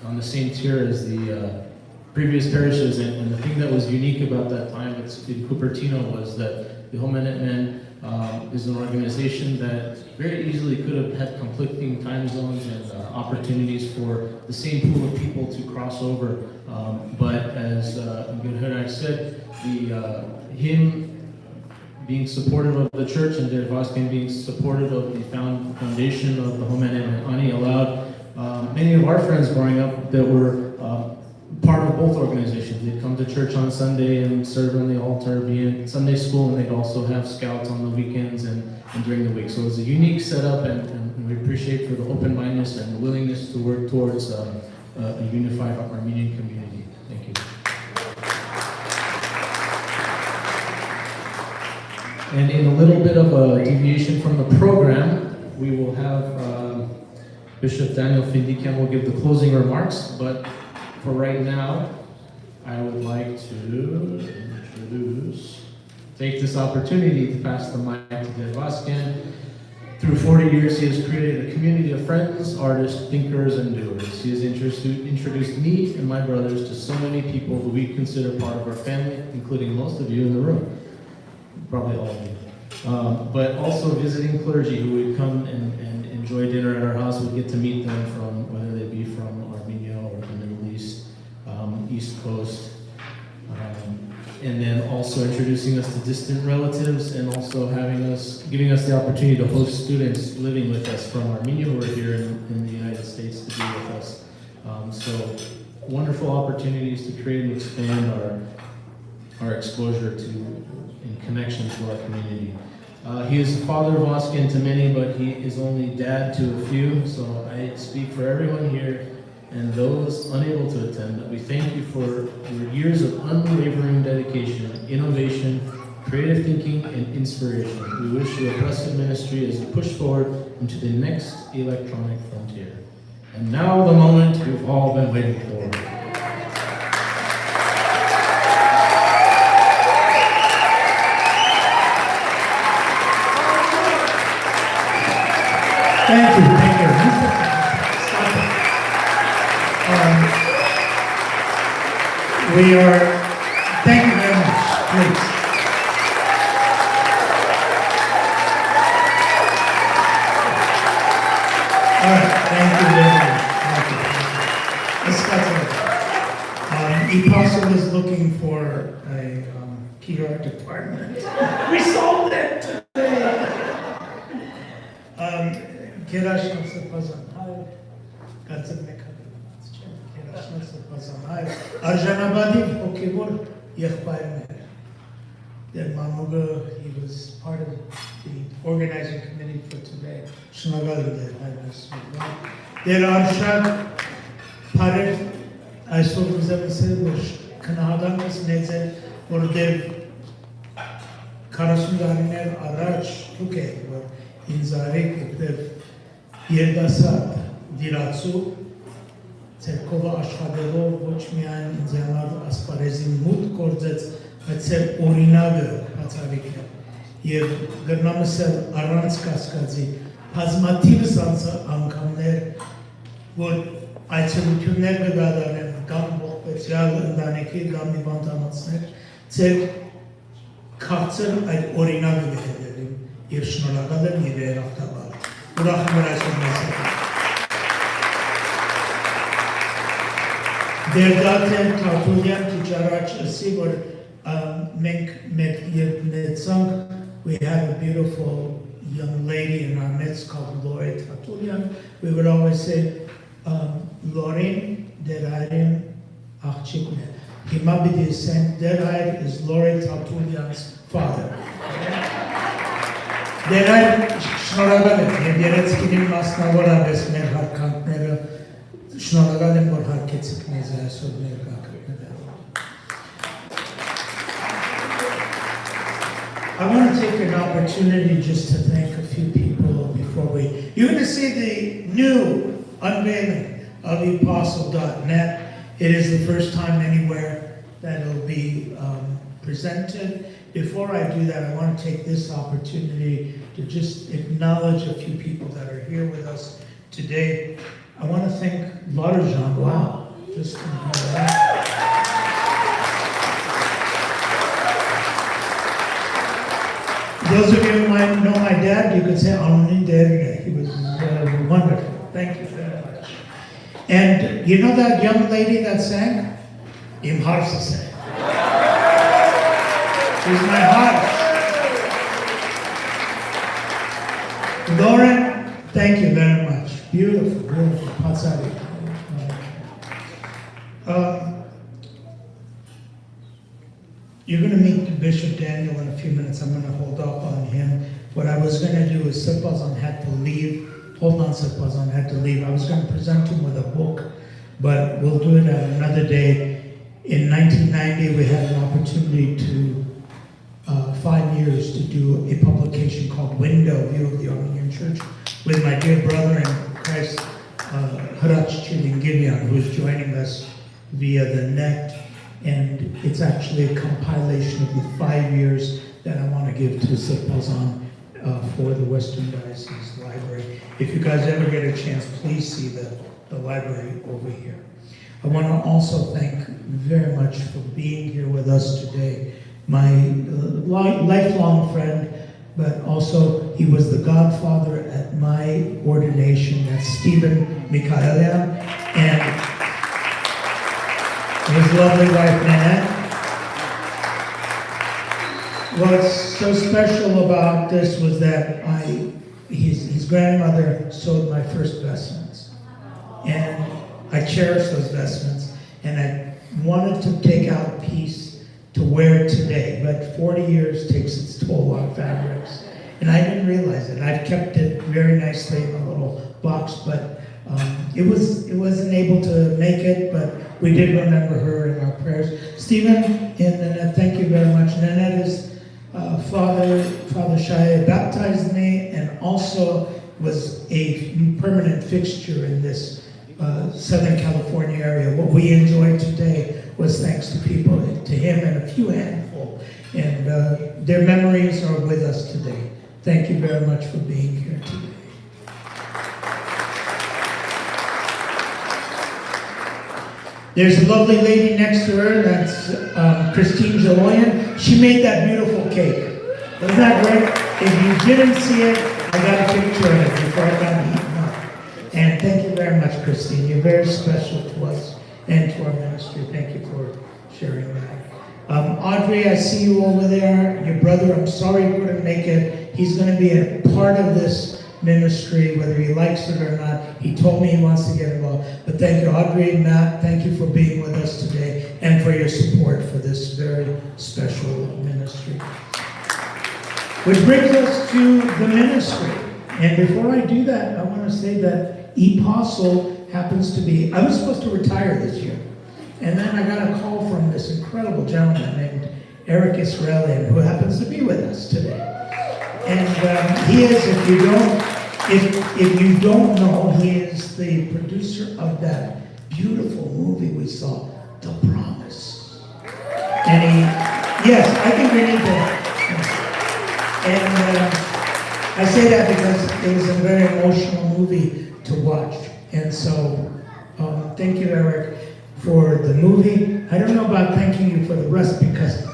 on the same tier as the previous parishes, and the thing that was unique about that time in Cupertino was that the Homenetmen is an organization that very easily could have had conflicting time zones and opportunities for the same pool of people to cross over. But as Gurharai said, him being supportive of the church and Vazken being supportive of the foundation of the Hovnan and Ani allowed many of our friends growing up that were part of both organizations. They'd come to church on Sunday and serve on the altar, be in Sunday school, and they'd also have scouts on the weekends and during the week. So it was a unique setup, and we appreciate for the open-mindedness and the willingness to work towards a unified Armenian community. Thank you. And in a little bit of a deviation from the program, we will have Bishop Daniel Findikian will give the closing remarks, but for right now, I would like to take this opportunity to pass the mic to Vazken. Through 40 years, he has created a community of friends, artists, thinkers, and doers. He has introduced me and my brothers to so many people who we consider part of our family, including most of you in the room, probably all of you. But also visiting clergy who would come and enjoy dinner at our house. We'd get to meet them from, whether they be from Armenia or the Middle East, East Coast, and then also introducing us to distant relatives, and also giving us the opportunity to host students living with us from Armenia who are here in the United States to be with us. So wonderful opportunities to create and expand our exposure to and connection to our community. He is the father of Vazken to many, but he is only dad to a few. So I speak for everyone here and those unable to attend, that we thank you for your years of unwavering dedication, innovation, creative thinking, and inspiration. We wish you a blessed ministry as you push forward into the next electronic frontier. And now the moment we've all been waiting for. Thank you. Stop it. Thank you very much, please. All right, thank you very much. Thank you. Let's start with Epostle is looking for a PR department. We solved it today. Kerashna Pazanhai, Arjanabadi Okibur Yehpair. Then Mamuga, he was part of the organizing committee for today. Shnagal, there are Shag Parev, I saw the Canada is Nezel, or Dev Karasundar Arach, okay, or in Zarek, Dev Yerdasat, Diratsu. Ցերկովը աշխատելով ոչ միայն ինձ համար ասպարեզին մուտք գործեց, բայց ծեր օրինակը բացառիկ է։ Եվ գրնամս էլ առանց կասկածի բազմաթիվս անգամներ, որ այցելություններ կդադարեն կամ ողբերգյալ ընտանիքի կամ հիվանդանոցներ, ծեր քաղցր այդ օրինակը կհետևին եւ շնորհակալ եմ եւ երախտաբար։ Ուրախ եմ որ այսօր մեզ հետ եք։ Derderian Tartulian Tijarach Sibor we have a beautiful young lady in our midst called Lori Tartulian. We would always say Lori Derderian Achchikune. Himabidi is saying Derderian is Lori Tartulian's father. Derderian Shnoragan, Yeretskin Masnavora Besmer Harkantner. Շնորհակալ եմ, որ հարգեցիք մեզ այսօր ներկա գտնվելու։ I want to take an opportunity just to thank a few people before you're going to see the new unveiling of Epostle.net. It is the first time anywhere that it'll be presented. Before I do that, I want to take this opportunity to just acknowledge a few people that are here with us today. I want to thank Larjan. Wow. Just those of you who might know my dad, you could say Anunin Derderian. He was wonderful. Thank you very much. And you know that young lady that sang? Immersive. She's my heart. Lauren, thank you very much. Beautiful, beautiful. Patsari. You're going to meet Bishop Daniel in a few minutes. I'm going to hold off on him. What I was going to do is Sipazan had to leave. Hovnan Sipazan had to leave. I was going to present him with a book, but we'll do it at another day. In 1990, we had an opportunity to 5 years to do a publication called Window, View of the Armenian Church, with my dear brother in Christ, Haraç Çilingiryan, who is joining us via the net. And it's actually a compilation of the 5 years that I want to give to Sipazan for the Western Diocese Library. If you guys ever get a chance, please see the library over here. I want to also thank very much for being here with us today. My lifelong friend, but also he was the godfather at my ordination. That's Stephen Mikhailian, and his lovely wife Nanette. What's so special about this was that his grandmother sewed my first vestments, and I cherish those vestments, and I wanted to take out a piece to wear today, but 40 years takes its toll on fabrics, and I didn't realize it. I've kept it very nicely in a little box, but it wasn't able to make it, but we did remember her in our prayers. Stephen and Nanette, thank you very much. Nanette is Father Shaya baptized me and also was a permanent fixture in this Southern California area. What we enjoyed today was thanks to people, to him and a few handful, and their memories are with us today. Thank you very much for being here today. There's a lovely lady next to her, that's Christine Jaloyan. She made that beautiful cake. Wasn't that great? If you didn't see it, I got a picture of it before I got eaten up. And thank you very much, Christine. You're very special to us and to our ministry. Thank you for sharing that. Audrey, I see you over there. Your brother, I'm sorry he couldn't make it. He's going to be a part of this ministry, whether he likes it or not. He told me he wants to get involved. But thank you, Audrey and Matt. Thank you for being with us today and for your support for this very special ministry. Which brings us to the ministry. And before I do that, I want to say that Epostle happens to be, I was supposed to retire this year. And then I got a call from this incredible gentleman named Eric Israelian, who happens to be with us today. And he is, if you don't know, he is the producer of that beautiful movie we saw, The Promise. And yes, I think we need to. And I say that because it was a very emotional movie to watch. And so, thank you, Eric, for the movie. I don't know about thanking you for the rest because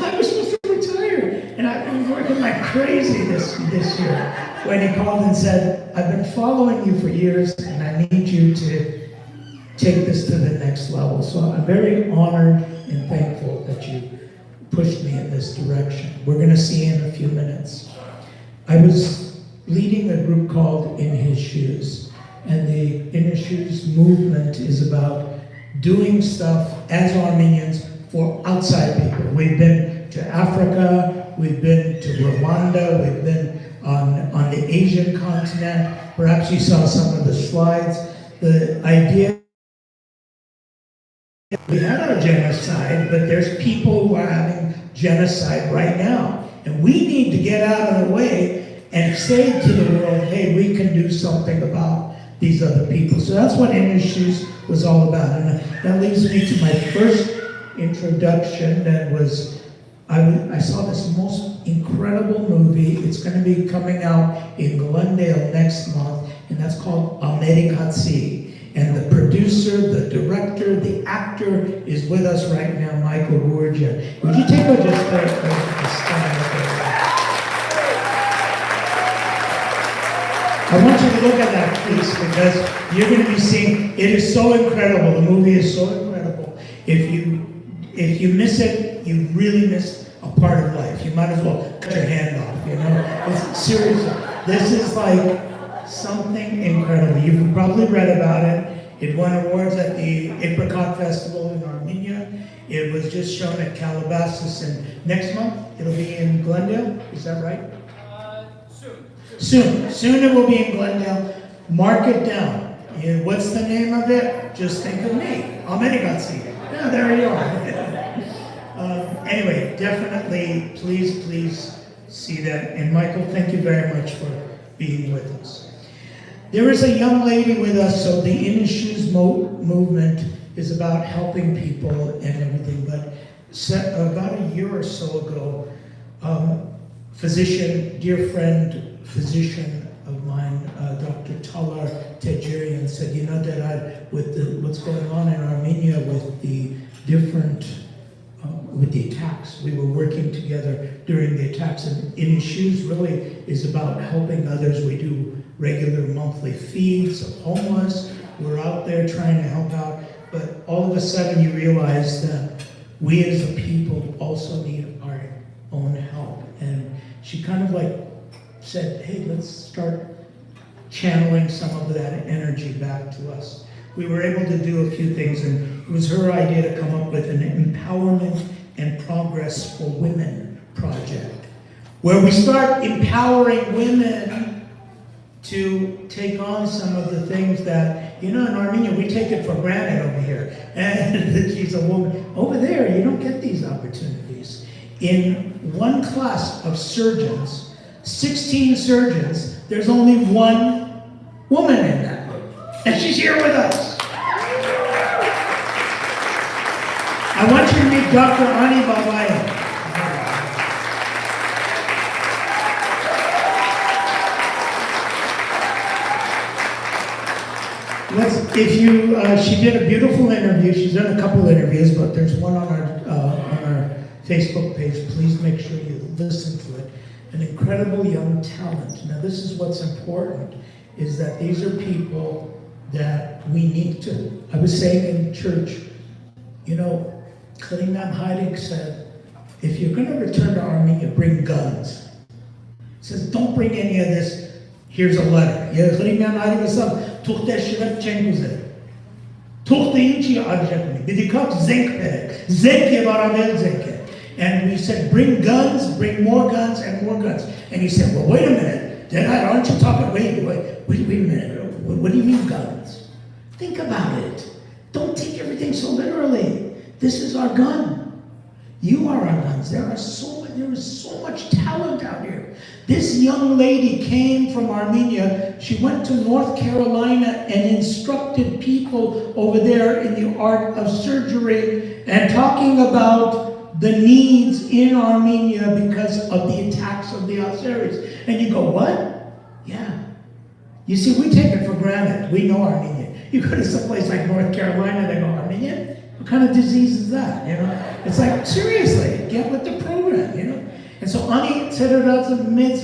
I was supposed to retire. And I've been working like crazy this year. When he called and said, I've been following you for years and I need you to take this to the next level. So I'm very honored and thankful that you pushed me in this direction. We're going to see in a few minutes. I was leading a group called In His Shoes. And the In His Shoes movement is about doing stuff as Armenians for outside people. We've been to Africa, we've been to Rwanda, we've been on the Asian continent. Perhaps you saw some of the slides. The idea, we had our genocide, but there's people who are having genocide right now. And we need to get out of the way and say to the world, hey, we can do something about these other people. So that's what In His Shoes was all about. And that leads me to my first introduction. That was, I saw this most incredible movie. It's going to be coming out in Glendale next month, and that's called Amerikatsi. And the producer, the director, the actor is with us right now, Michael Gurja. Would you take a just stand up there? I want you to look at that, please, because you're going to be seeing, it is so incredible. The movie is so incredible. If you miss it, you really miss a part of life. You might as well cut your hand off, you know? It's seriously. This is like something incredible. You've probably read about it. It won awards at the Apricot Festival in Armenia. It was just shown at Calabasas, and next month it'll be in Glendale. Is that right? Soon it will be in Glendale. Mark it down. What's the name of it? Just think of me. How many got seen it? Yeah, there you are. Anyway, definitely, please see that. And Michael, thank you very much for being with us. There is a young lady with us, so the In His Shoes movement is about helping people and everything. But about a year or so ago, dear friend, physician of mine, Dr. Talar Derderian said, you know, that with what's going on in Armenia with the different, with the attacks, we were working together during the attacks, and In His Shoes really is about helping others. We do regular monthly feeds of homeless. We're out there trying to help out, but all of a sudden you realize that we as a people also need our own help. And she kind of like said, hey, let's start channeling some of that energy back to us. We were able to do a few things, and it was her idea to come up with an Empowerment and Progress for Women project, where we start empowering women to take on some of the things that, you know, in Armenia, we take it for granted over here. And she's a woman. Over there, you don't get these opportunities. In one class of surgeons, 16 surgeons, there's only one woman in that group. And she's here with us. I want you to meet Dr. Ani Babayan. She did a beautiful interview. She's done a couple interviews, but there's one on our Facebook page. Please make sure you listen to it. An incredible young talent. Now, this is what's important, is that these are people that we need to. I was saying in church, you know, Kalimam Haidik said, if you're going to return to Armenia, bring guns. He says, don't bring any of this. Here's a letter. Kalimam Haidik said, and we said, bring guns, bring more guns and more guns. And he said, well, wait a minute. Aren't you talking? Wait a minute. What do you mean guns? Think about it. Don't take everything so literally. This is our gun. You are our guns. There is so much talent out here. This young lady came from Armenia. She went to North Carolina and instructed people over there in the art of surgery and talking about the needs in Armenia because of the attacks of the Azeris. And you go, what? Yeah. You see, we take it for granted. We know Armenia. You go to someplace like North Carolina, they go, Armenia? What kind of disease is that? You know? It's like, seriously, get with the program, you know? And so Ani said it out of mids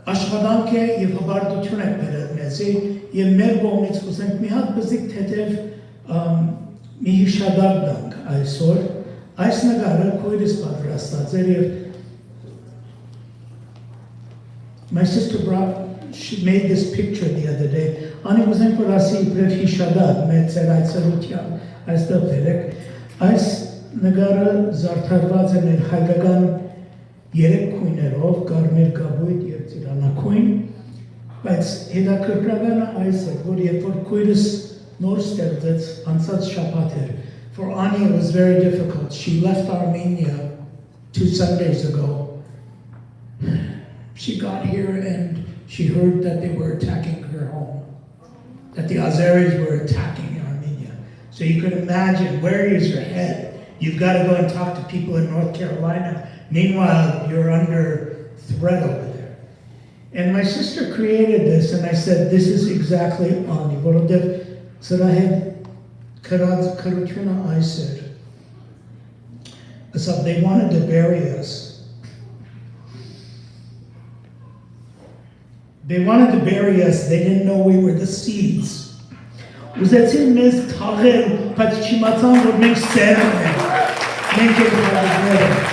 Ashkadanke, you've about to tune up with it. You've made moments who think me out basic tetev Mihishadabdang. I saw I snagara Koiris Padrasta. My sister she made this picture the other day. Ani was in Kurasi, Brefi Shadad, Met said I salutia, I still Pelek. I snagara Zartarvaz and Hagagan. Երեք քույներով Կարմիր Գաբույտ եւ Ծիրանաքույն, բայց հետաքրքրականը այս է, որ երբ որ քույրս նոր ստեղծեց անցած շաբաթ էր. For Ani it was very difficult. She left Armenia 2 Sundays ago. She got here and she heard that they were attacking her home, that the Azeris were attacking Armenia. So you can imagine, where is your head? You've got to go and talk to people in North Carolina. Meanwhile, you're under threat over there. And my sister created this, and I said, this is exactly Ani. So I had Karutuna, I said. So they wanted to bury us. They wanted to bury us. They didn't know we were the seeds. Vous étiez mes tarés, parce que m'attendent au même serment. Thank you, brother.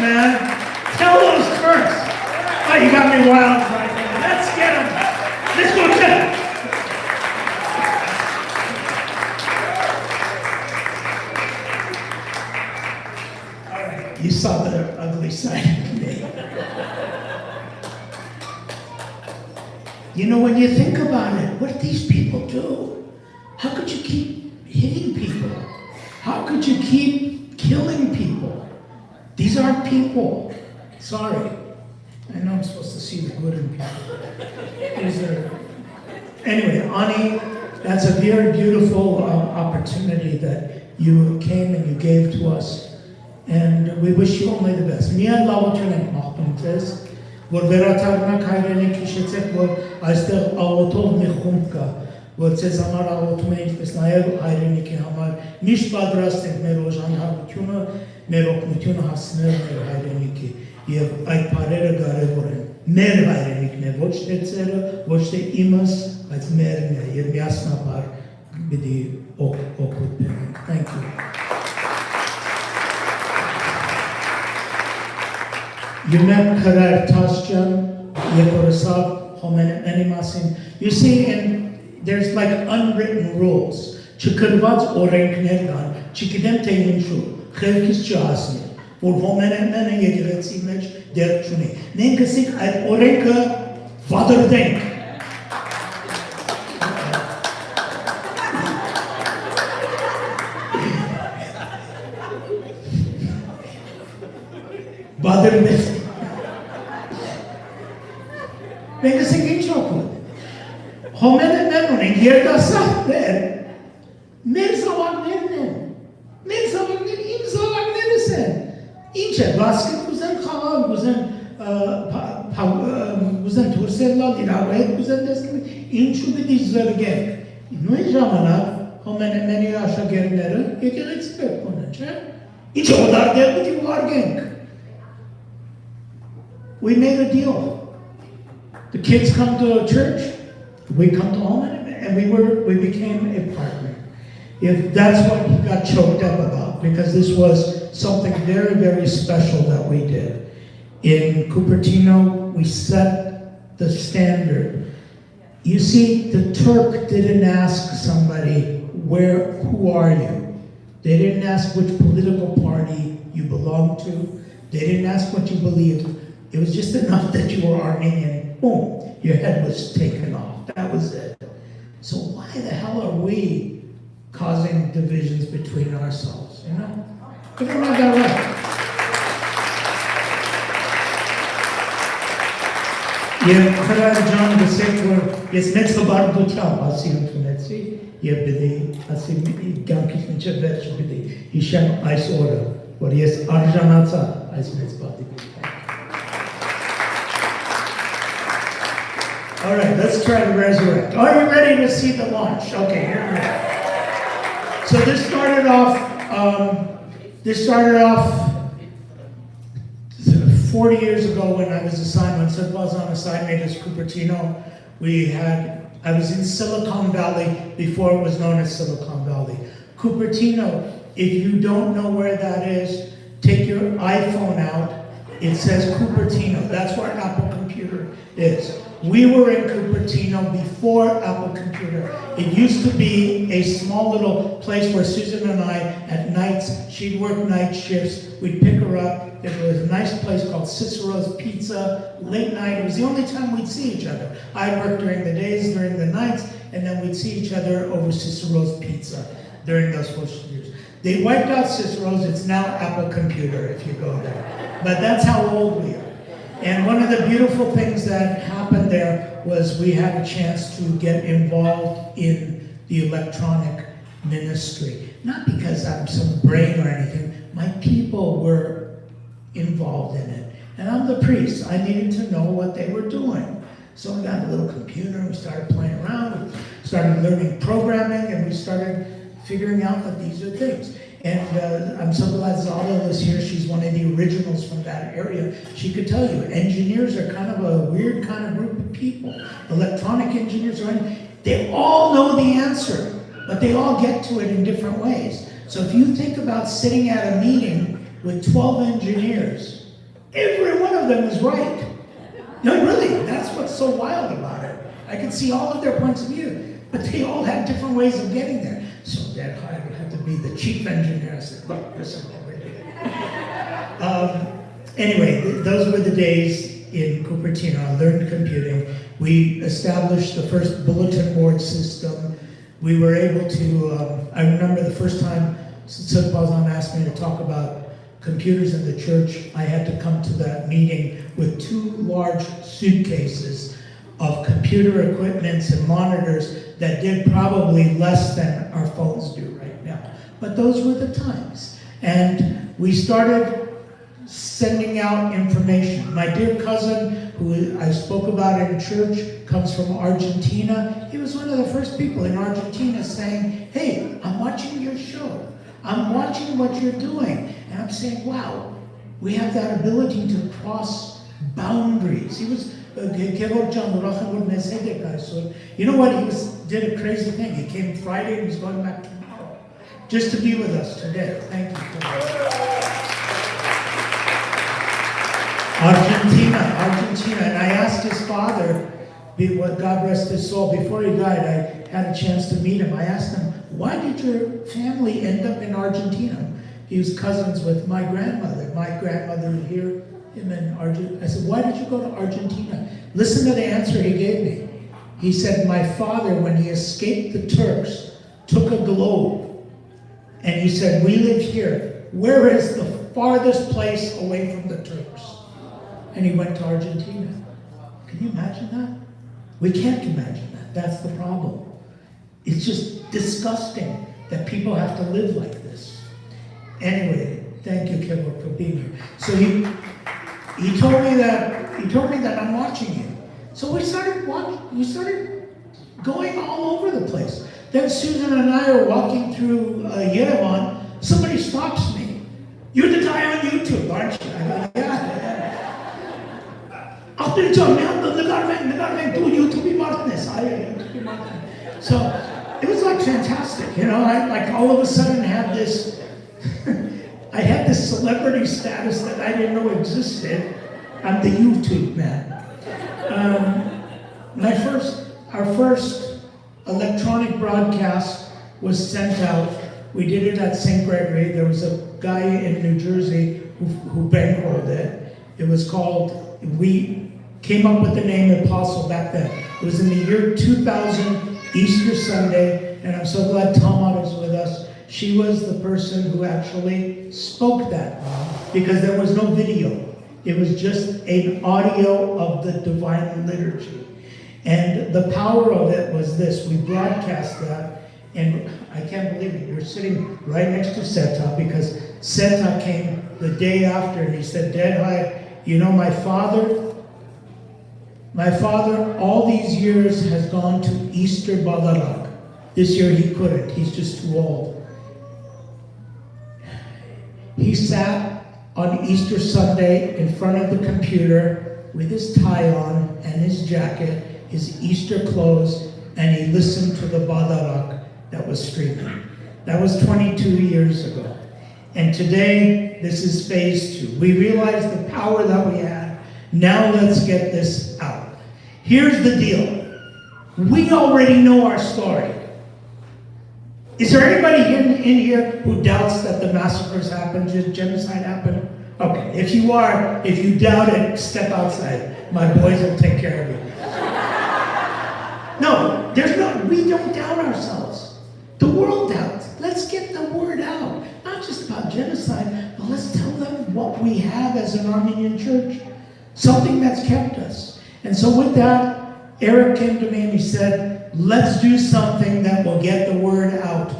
man. Tell those first. Oh, you got me wild right now. Let's get them. Let's go get them. All right, you saw the ugly side of me. You know, when you think about it, what these people do, how could you keep hitting people? How could you keep killing people? These aren't people. Sorry. I know I'm supposed to see the good in people. These are... Anyway, Ani, that's a very beautiful opportunity that you came and you gave to us. And we wish you only the best. Միան լավություն ենք մաղթում ձեզ, որ վերաթարնակ հայրենիք հիշեցեք, որ այստեղ աղոթող մի խումբ կա, որ ձեզ համար աղոթում է, ինչպես նաև հայրենիքի համար, միշտ պատրաստ ենք մեր օժանդակությունը, մեր օգնությունը հասնել մեր հայրենիքի, եւ այդ բառերը կարևոր են։ Մեր հայրենիքն է, ոչ թե ձերը, ոչ թե իմս, բայց մերն է, եւ միասնաբար պիտի օգուտ բերենք։ Thank you. Yunem Karar Tasjan, Yekorasav, Hovnan, Animasin. You see, there's like unwritten rules. Chikurvats orenknergan, chikidem teinshu, Khelkis Chasni, for Hovnan and Yegiretsi Mech, Derchuni. Nenkasik at Orenka, Father Denk. Father Denk. Venga a seguir chocolate. Homene memoning here the sap there. Mirzavagnen. Mirzavagnen, Imzavagnen sen. Inche Vazken Kuzen Khalan, Kuzen Tursella, Dinaway, Kuzen Deskin, Inchu with this again. No Jamana, Homene many Asha Gernera, you can expect on a chair. Each other there with you again. We made a deal. The kids come to church, we come to home, and we became a partner. If that's what he got choked up about, because this was something very, very special that we did. In Cupertino, we set the standard. You see, the Turk didn't ask somebody, who are you? They didn't ask which political party you belong to. They didn't ask what you believed. It was just enough that you were Armenian. Boom, your head was taken off. That was it. So why the hell are we causing divisions between ourselves, you know? We don't have that right. Yeah, Kharar John the Sequel, yes, next about the chap, I'll see you from that see. Yeah, Bidi, I'll see Gankis Nichavetch Bidi, Hisham Ice Order, or yes, Arjanata, Ice Mets Body. All right, let's try to resurrect. Are you ready to see the launch? Okay, here we go. So this started off 40 years ago when I was assigned, when Sid was on assignment as Cupertino. I was in Silicon Valley before it was known as Silicon Valley. Cupertino, if you don't know where that is, take your iPhone out. It says Cupertino. That's where Apple Computer is. We were in Cupertino before Apple Computer. It used to be a small little place where Susan and I, at nights, she'd work night shifts. We'd pick her up. There was a nice place called Cicero's Pizza, late night. It was the only time we'd see each other. I'd work during the days, during the nights, and then we'd see each other over Cicero's Pizza during those first years. They wiped out Cicero's. It's now Apple Computer if you go there. But that's how old we are. And one of the beautiful things that happened there was we had a chance to get involved in the electronic ministry. Not because I'm some brain or anything. My people were involved in it. And I'm the priest. I needed to know what they were doing. So we got a little computer and we started playing around. We started learning programming and we started figuring out that these are things. And I'm so glad Zala is here. She's one of the originals from that area. She could tell you, engineers are kind of a weird kind of group of people. Electronic engineers they all know the answer, but they all get to it in different ways. So if you think about sitting at a meeting with 12 engineers Every one of them was right. No, really, that's what's so wild about it. I could see all of their points of view, but they all had different ways of getting there. So that I would have to be the chief engineer. I said, look, this is what we're doing. Anyway, those were the days in Cupertino. I learned computing. We established the first bulletin board system. We were able to, I remember the first time Sid Bazan asked me to talk about computers in the church, I had to come to that meeting with 2 large suitcases of computer equipments and monitors that did probably less than our phones do right now. But those were the times. And we started sending out information. My dear cousin, who I spoke about in church, comes from Argentina. He was one of the first people in Argentina saying, hey, I'm watching your show. I'm watching what you're doing. And I'm saying, wow, we have that ability to cross boundaries. He was, you know what, did a crazy thing. He came Friday and he's going back tomorrow, just to be with us today. Thank you. Argentina, and I asked his father, God rest his soul, before he died, I had a chance to meet him. I asked him, why did your family end up in Argentina? He was cousins with my grandmother. My grandmother would hear him in Argentina. I said, why did you go to Argentina? Listen to the answer he gave me. He said, my father, when he escaped the Turks, took a globe, and he said, we live here. Where is the farthest place away from the Turks? And he went to Argentina. Can you imagine that? We can't imagine that. That's the problem. It's just disgusting that people have to live like this. Anyway, thank you, Kevin, for being here. So he told me that I'm watching you. So we started going all over the place. Then Susan and I are walking through Yerevan. Somebody stops me. You're the guy on YouTube, aren't you? I go, yeah. So it was like fantastic, you know. I like all of a sudden had this, I had this celebrity status that I didn't know existed. I'm the YouTube man. Our first electronic broadcast was sent out. We did it at St. Gregory. There was a guy in New Jersey who bankrolled it. It was called, we came up with the name Epostle back then. It was in the year 2000, Easter Sunday, and I'm so glad Tama is with us. She was the person who actually spoke that, because there was no video. It was just an audio of the divine liturgy. And the power of it was this: we broadcast that, and I can't believe it, you're sitting right next to Seta, because Seta came the day after, and he said, Derderian, you know, my father all these years has gone to Easter Badalag. This year he couldn't, he's just too old. He sat on Easter Sunday in front of the computer with his tie on and his jacket, his Easter clothes, and he listened to the Badalag that was streaming. That was 22 years ago. And today, this is phase 2. We realized the power that we had. Now let's get this out. Here's the deal. We already know our story. Is there anybody in here who doubts that the massacres happened, genocide happened? Okay, if you doubt it, step outside. My boys will take care of you. No, we don't doubt ourselves. The world doubts. Let's get the word out. Not just about genocide, but let's tell them what we have as an Armenian church. Something that's kept us. And so with that, Eric came to me and he said, let's do something that will get the word out.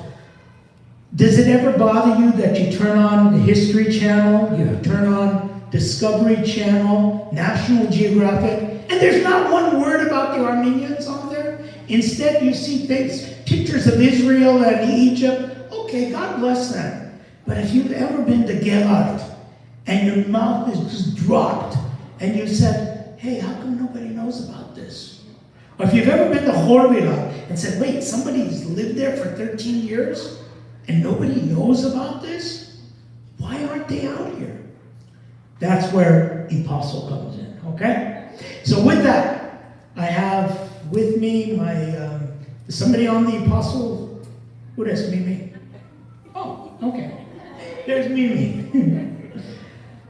Does it ever bother you that you turn on the History Channel, you turn on Discovery Channel, National Geographic, and there's not one word about the Armenians on there? Instead, you see pictures of Israel and Egypt. Okay, God bless them. But if you've ever been to Gilad and your mouth is just dropped and you said, hey, how come nobody knows about this? Or if you've ever been to Horvila and said, wait, somebody's lived there for 13 years and nobody knows about this? Why aren't they out here? That's where where Epostle comes in, okay? So with that, I have with me my, is somebody on the Epostle? Who is Mimi? Oh, okay. There's Mimi.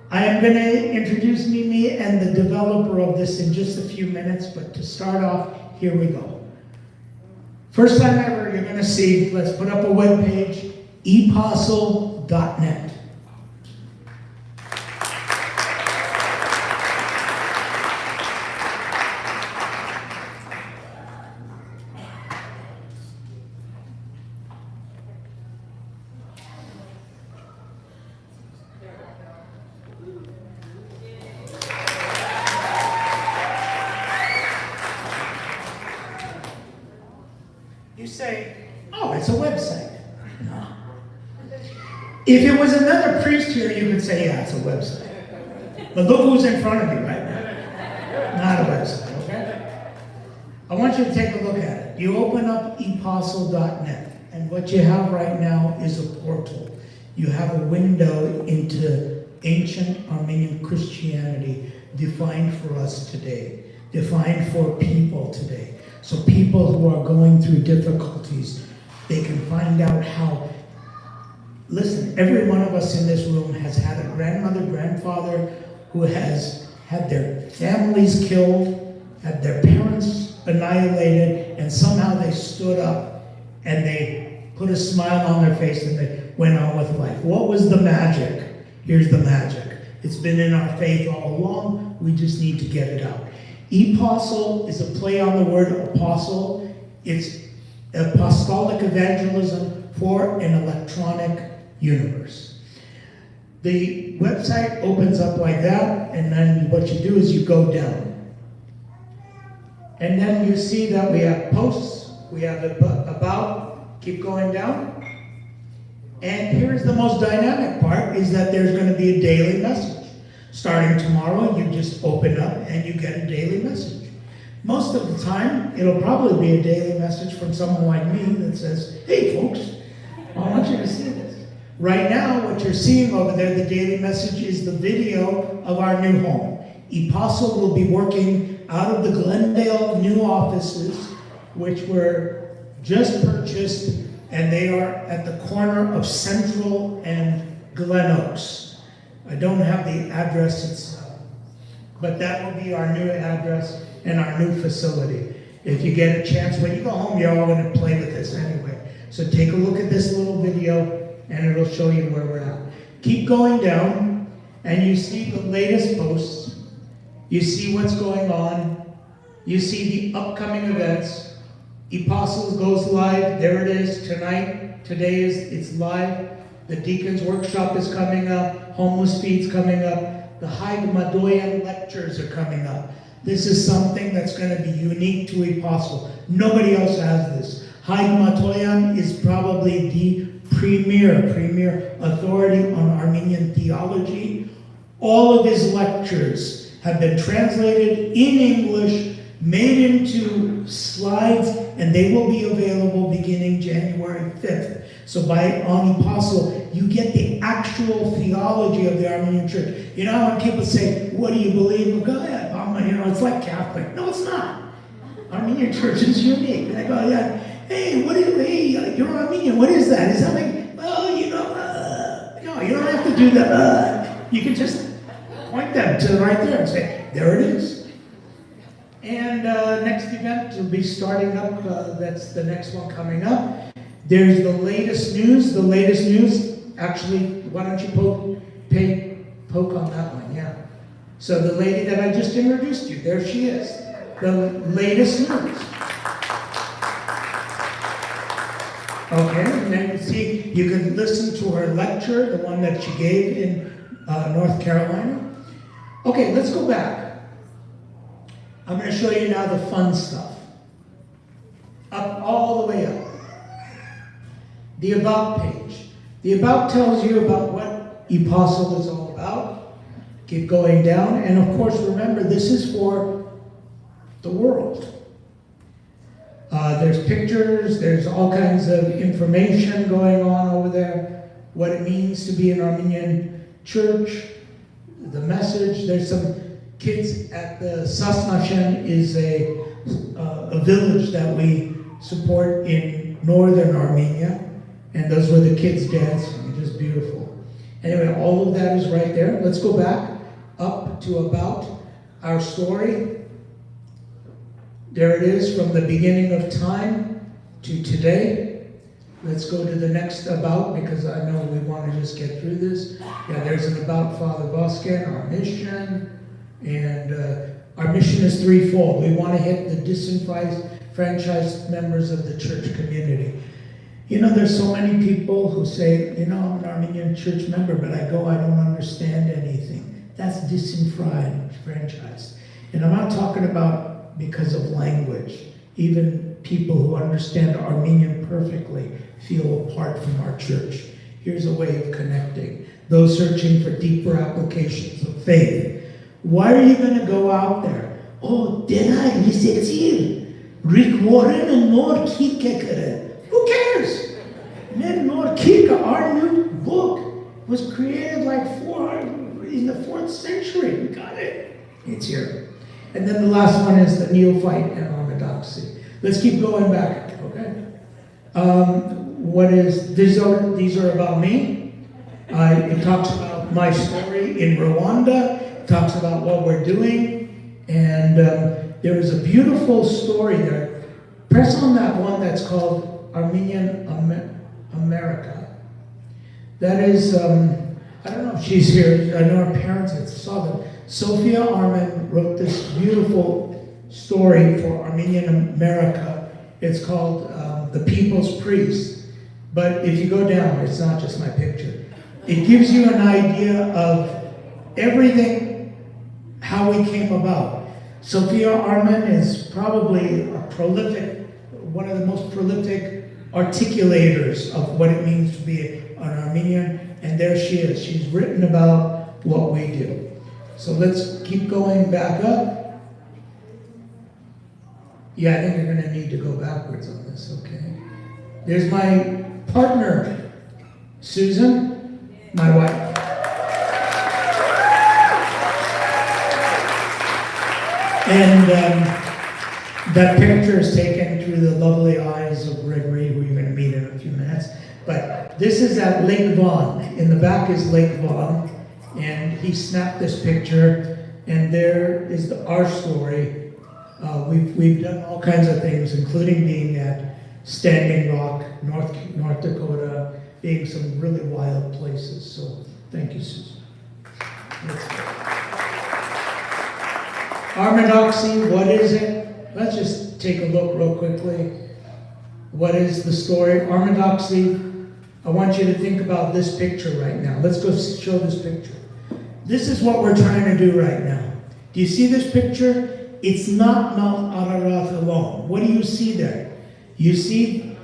I am going to introduce Mimi and the developer of this in just a few minutes, but to start off, here we go. First time ever you're going to see, let's put up a web page, epostle.net. You say, oh, it's a website. No. If it was another priest here, you could say, yeah, it's a website. But look who's in front of you right now. Not a website, okay? I want you to take a look at it. You open up epostle.net, and what you have right now is a portal. You have a window into ancient Armenian Christianity defined for us today, defined for people today. So people who are going through difficulties, they can find out how. Listen, every one of us in this room has had a grandmother, grandfather who has had their families killed, had their parents annihilated, and somehow they stood up and they put a smile on their face and they went on with life. What was the magic? Here's the magic. It's been in our faith all along. We just need to get it out. Epostle is a play on the word apostle. It's apostolic evangelism for an electronic universe. The website opens up like that, and then what you do is you go down. And then you see that we have posts, we have about, keep going down. And here's the most dynamic part, is that there's going to be a daily message. Starting tomorrow, you just open up and you get a daily message. Most of the time, it'll probably be a daily message from someone like me that says, hey folks, I want you to see this. Right now, what you're seeing over there, the daily message, is the video of our new home. Epostle will be working out of the Glendale new offices, which were just purchased, and they are at the corner of Central and Glen Oaks. I don't have the address, but that will be our new address and our new facility. If you get a chance, when you go home, you're all going to play with this anyway. So take a look at this little video, and it'll show you where we're at. Keep going down, and you see the latest posts. You see what's going on. You see the upcoming events. Epostles goes live. There it is tonight. Today it's live. The Deacons Workshop is coming up. Homeless Feed's coming up. The Haig Madoyan lectures are coming up. This is something that's going to be unique to Epostle. Nobody else has this. Haig Madoyan is probably the premier authority on Armenian theology. All of his lectures have been translated in English, made into slides, and they will be available beginning January 5th. So on Epostle, you get the actual theology of the Armenian Church. You know when people say, what do you believe? Well, go ahead, it's like Catholic. No, it's not. Armenian Church is unique. And I go, yeah, hey, you're Armenian, what is that? Is that like, well, no, you don't have to do that. You can just point them to right there and say, there it is. And next event will be starting up, that's the next one coming up. There's the latest news. The latest news, actually, why don't you poke on that one, yeah. So the lady that I just introduced you, there she is. The latest news. Okay, and then you see, you can listen to her lecture, the one that she gave in North Carolina. Okay, let's go back. I'm going to show you now the fun stuff. Up, all the way up. The About page. The About tells you about what Epostle is all about. Keep going down, and of course, remember, this is for the world. There's pictures, there's all kinds of information going on over there, what it means to be an Armenian church. the message. There's some kids at the Sasnashen is a village that we support in northern Armenia, and those were the kids dancing, just beautiful. Anyway, all of that is right there. Let's go back up to about our story. There it is from the beginning of time to today. Let's go to the next about, because I know we want to just get through this. Yeah, there's an about Father Vazken, our mission, and our mission is threefold. We want to hit the disenfranchised members of the church community. You know, there's so many people who say, you know, I'm an Armenian church member, but I don't understand anything. That's disenfranchised. And I'm not talking about because of language. Even people who understand Armenian perfectly feel apart from our church. Here's a way of connecting. Those searching for deeper applications of faith. Why are you going to go out there? Oh, did I receive Rick Warren and Nor Kikekere? Who cares? Men Nor Kika, our new book, was created like in the 4th century. We got it. It's here. And then the last one is the neophyte and orthodoxy. Let's keep going back, okay? These are about me. It talks about my story in Rwanda. It talks about what we're doing. And there is a beautiful story there. Press on that one that's called Armenian America. That is, I don't know if she's here. I know her parents, I saw them. Sophia Arman wrote this beautiful story for Armenian America. It's called The People's Priest. But if you go down, it's not just my picture. It gives you an idea of everything, how we came about. Sophia Arman is probably one of the most prolific articulators of what it means to be an Armenian, and there she is. She's written about what we do. So let's keep going back up. Yeah, I think you're going to need to go backwards on this, okay? There's my partner, Susan, my wife. And that picture is taken through the lovely eyes of Gregory, who you're going to meet in a few minutes. But this is at Lake Vaughan. In the back is Lake Vaughan. And he snapped this picture. And there is our story. We've done all kinds of things, including being at Standing Rock, North Dakota, being some really wild places. So thank you, Susan. Orthodoxy, what is it? Let's just take a look real quickly. What is the story? Orthodoxy, I want you to think about this picture right now. Let's go show this picture. This is what we're trying to do right now. Do you see this picture? It's not Mount Ararat alone. What do you see there? You see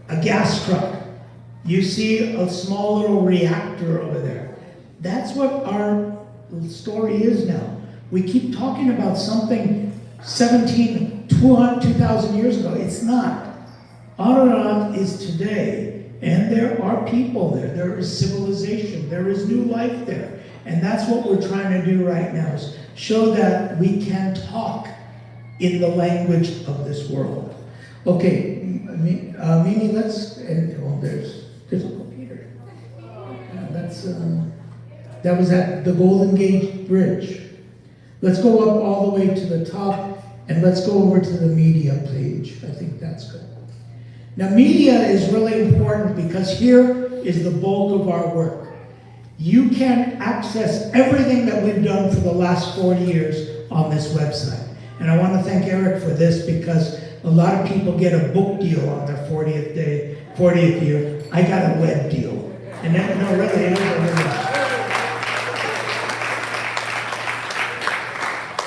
a gas truck. You see a small little reactor over there. That's what our story is now. We keep talking about something 2,000 years ago. It's not. Ararat is today, and there are people there. There is civilization. There is new life there. And that's what we're trying to do right now, is show that we can talk in the language of this world. Okay, Mimi, there's Uncle Peter. Yeah, that was at the Golden Gate Bridge. Let's go up all the way to the top, and let's go over to the media page. I think that's good. Now, media is really important because here is the bulk of our work. You can access everything that we've done for the last 40 years on this website. And I want to thank Eric for this, because a lot of people get a book deal on their 40th year. I got a web deal. And that, no, really, it is a really.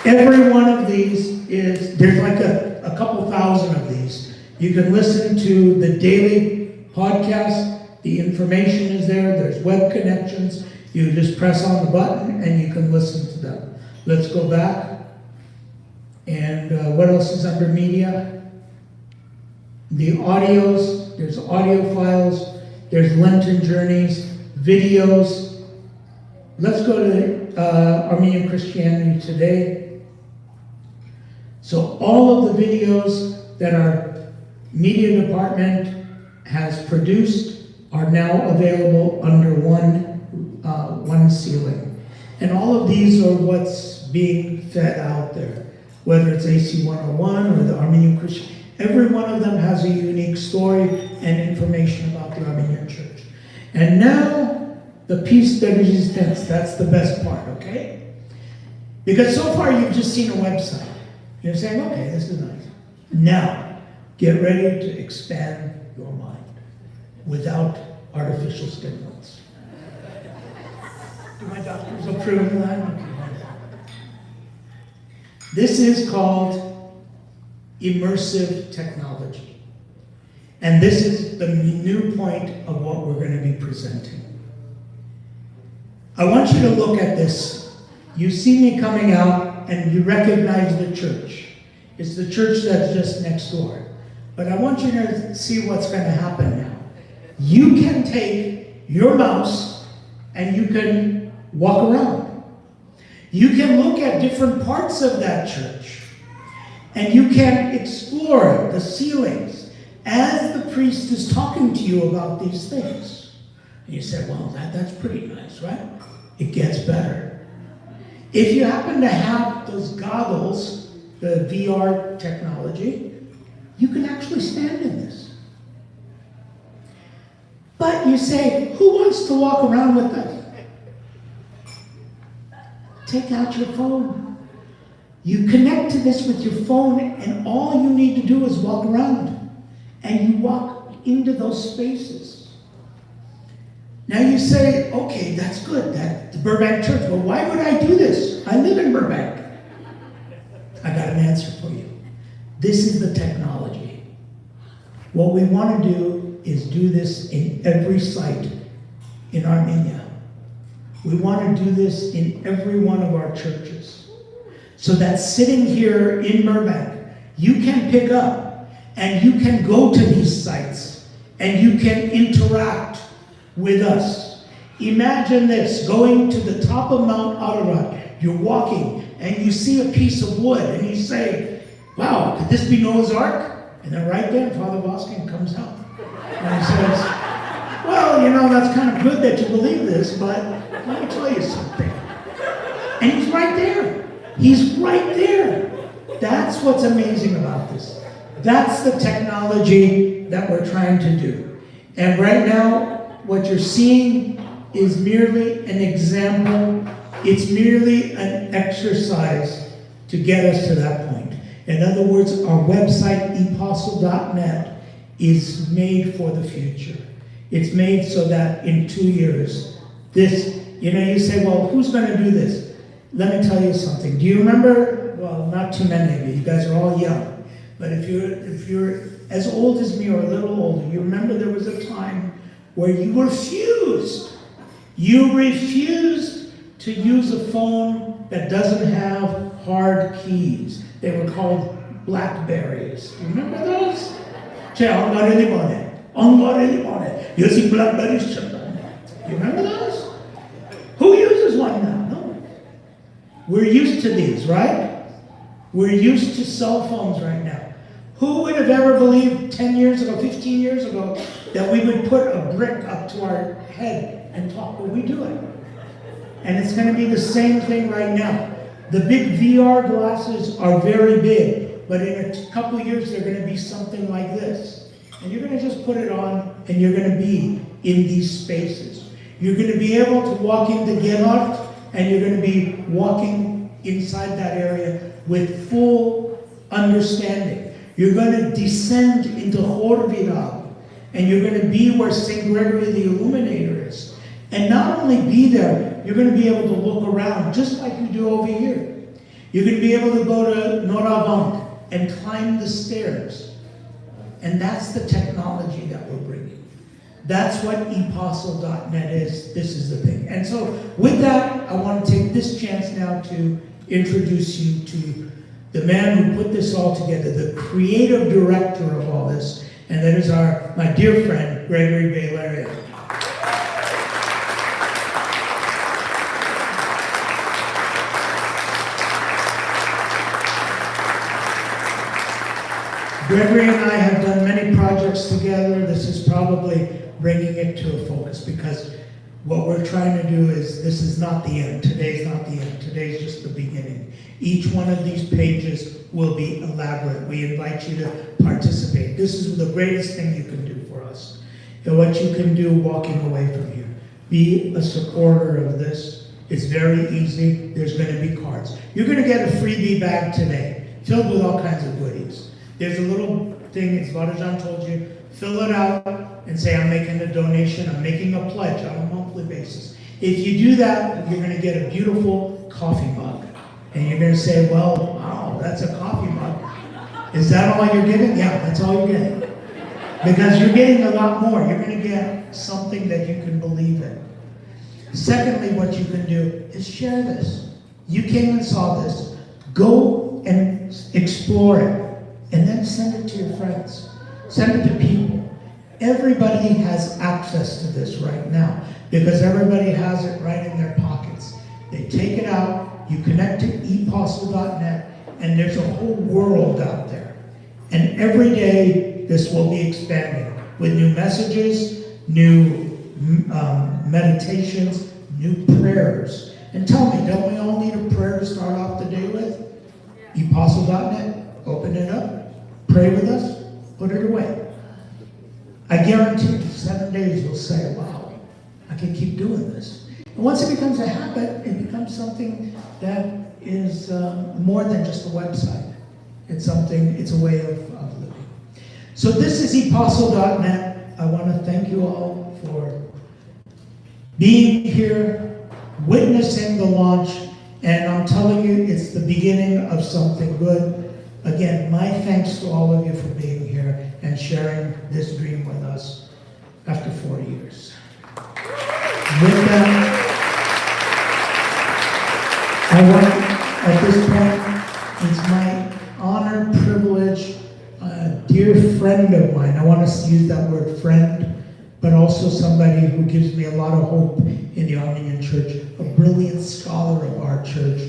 Every one of these there's like a couple thousand of these. You can listen to the daily podcast. The information is there. There's web connections. You just press on the button and you can listen to them. Let's go back. And what else is under media? The audios. There's audio files. There's Lenten journeys, videos. let's go to Armenian Christianity Today. So all of the videos that our media department has produced are now available under one ceiling. And all of these are what's being fed out there, whether it's AC 101 or the Armenian Christian. Every one of them has a unique story and information about the Armenian Church. And now, the piece de resistance, that's the best part, okay? Because so far you've just seen a website. You're saying, okay, this is nice. Now, get ready to expand your mind without artificial stimulants. Do my doctors approve of that? Okay. This is called Immersive Technology. And this is the new point of what we're going to be presenting. I want you to look at this. You see me coming out and you recognize the church. It's the church that's just next door. But I want you to see what's going to happen now. You can take your mouse and you can walk around. You can look at different parts of that church. And you can explore the ceilings as the priest is talking to you about these things. And you say, well, that's pretty nice, right? It gets better. If you happen to have those goggles, the VR technology, you can actually stand in this. But you say, who wants to walk around with us? Take out your phone. You connect to this with your phone, and all you need to do is walk around. And you walk into those spaces. Now you say, okay, that's good, that's the Burbank Church. Well, why would I do this? I live in Burbank. I got an answer for you. This is the technology. What we want to do is do this in every site in Armenia. We want to do this in every one of our churches. So that sitting here in Burbank, you can pick up and you can go to these sites and you can interact with us. Imagine this, going to the top of Mount Ararat, you're walking and you see a piece of wood and you say, wow, could this be Noah's Ark? And then right there, Father Vazken comes out. And he says, well, you know, that's kind of good that you believe this, but let me tell you something. And he's right there. He's right there. That's what's amazing about this. That's the technology that we're trying to do. And right now, what you're seeing is merely an example. It's merely an exercise to get us to that point. In other words, our website, epostle.net, is made for the future. It's made so that in 2 years, this, you know, you say, well, who's going to do this? Let me tell you something. Do you remember, well, not too many of you guys are all young, but if you're as old as me or a little older, you remember there was a time where you refused. You refused to use a phone that doesn't have hard keys. They were called Blackberries. Do you remember those? Using Blackberries. You remember those? Who uses one now? No. We're used to these, right? We're used to cell phones right now. Who would have ever believed 10 years ago, 15 years ago, that we would put a brick up to our head and talk? But we do it. And it's going to be the same thing right now. The big VR glasses are very big, but in a couple of years, they're going to be something like this. And you're going to just put it on, and you're going to be in these spaces. You're going to be able to walk into Gerhardt, and you're going to be walking inside that area with full understanding. You're going to descend into Horvirab, and you're going to be where St. Gregory the Illuminator is. And not only be there, you're going to be able to look around, just like you do over here. You're going to be able to go to Noravant and climb the stairs. And that's the technology that we're bringing. That's what epostle.net is. This is the thing. And so with that, I want to take this chance now to introduce you to the man who put this all together, the creative director of all this, and that is my dear friend, Gregory Valerian. Gregory and I have done many projects together. This is probably bringing it to a focus because what we're trying to do is, this is not the end. Today's not the end. Today's just the beginning. Each one of these pages will be elaborate. We invite you to participate. This is the greatest thing you can do for us. And what you can do walking away from here. Be a supporter of this. It's very easy. There's going to be cards. You're going to get a freebie bag today, filled with all kinds of goodies. There's a little thing, as Vazken told you, fill it out and say, I'm making a donation, I'm making a pledge on a monthly basis. If you do that, you're going to get a beautiful coffee mug. And you're going to say, well, wow, that's a coffee mug. Is that all you're getting? Yeah, that's all you're getting. Because you're getting a lot more. You're going to get something that you can believe in. Secondly, what you can do is share this. You came and saw this. Go and explore it. And then send it to your friends. Send it to people. Everybody has access to this right now because everybody has it right in their pockets. They take it out, you connect to epostle.net, and there's a whole world out there. And every day this will be expanding with new messages, new meditations, new prayers. And tell me, don't we all need a prayer to start off the day with? Epostle.net. Open it up, pray with us, put it away. I guarantee you 7 days you'll say, wow, I can keep doing this. And once it becomes a habit, it becomes something that is more than just a website. It's a way of living. So this is epostle.net. I want to thank you all for being here, witnessing the launch, and I'm telling you, it's the beginning of something good. Again, my thanks to all of you for being here and sharing this dream with us after 4 years. With that, I want, at this point, it's my honor, privilege, a dear friend of mine. I want to use that word friend, but also somebody who gives me a lot of hope in the Armenian Church, a brilliant scholar of our church,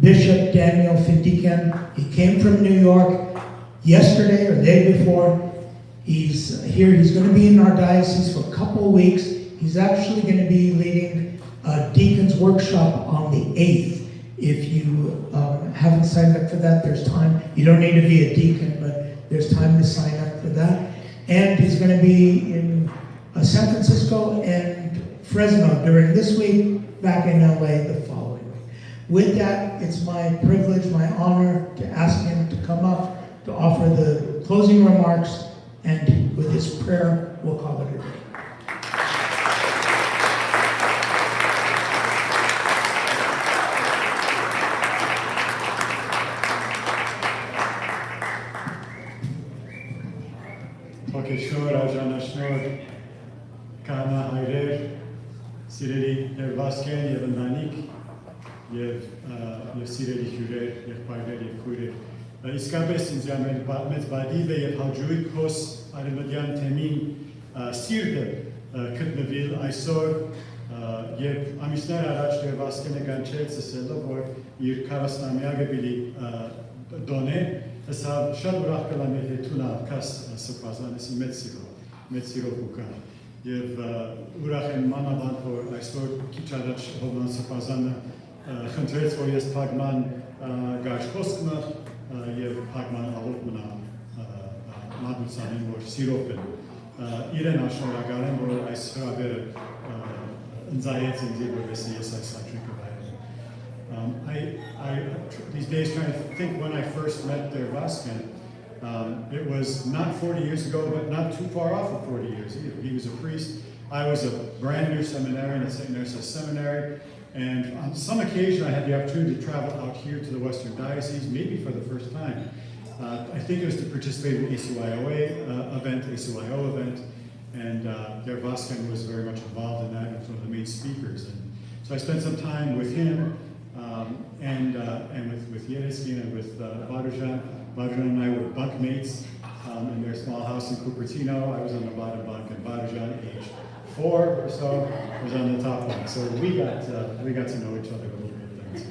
Bishop Daniel Findikan. He came from New York yesterday or the day before. He's here. He's going to be in our diocese for a couple of weeks. He's actually going to be leading a deacon's workshop on the 8th. If you haven't signed up for that, there's time. You don't need to be a deacon, but there's time to sign up for that. And he's going to be in San Francisco and Fresno during this week, back in LA the following week. With that, it's my privilege, my honor to ask him to come up to offer the closing remarks, and with his prayer, we'll call it a day. Ոգեշնոր, արժանաշնոր, քահանա-հայրեր, սիրելի Վազգեն եւ ընտանիք եւ սիրելի հյուրեր, եղբայրներ եւ քույրեր։ Իսկապես ինձ մեծ բադիվ է եւ հաջույք հոս արևմտյան թեմին սիրտը գտնվել այսօր եւ ամիսներ առաջ Վազգենը կանչեց ասելով, որ իր 40-ամյակը պիտի դոնե, ասա շատ ուրախ կլամ եթե թունա կաս սպասանեսի մեծ սիրով ուկա եւ ուրախ եմ մանավանդ որ այսօր քիչ առաջ Hovnan սպասանը խնդրեց որ ես փակման գարշ խոսքնա եւ փակման ալոք մնա մատուցանին որ սիրով եմ իրեն աշնորհակալ եմ որ այս հրավերը ընձայեց ինձ որպես ես այս աջուկը I these days trying to think when I first met their Vazken. It was not 40 years ago, but not too far off of 40 years either. He was a priest. I was a brand new seminarian at St. Nersa's Seminary. And on some occasion, I had the opportunity to travel out here to the Western Diocese, maybe for the first time. I think it was to participate in the ACYO event. And their Vazken was very much involved in that and was one of the main speakers. And so I spent some time with him. And with Yereskin and with Vazken. Vazken and I were bunkmates in their small house in Cupertino. I was on the bottom bunk, and Vazken, age 4 or so, was on the top bunk. So we got to know each other a little bit.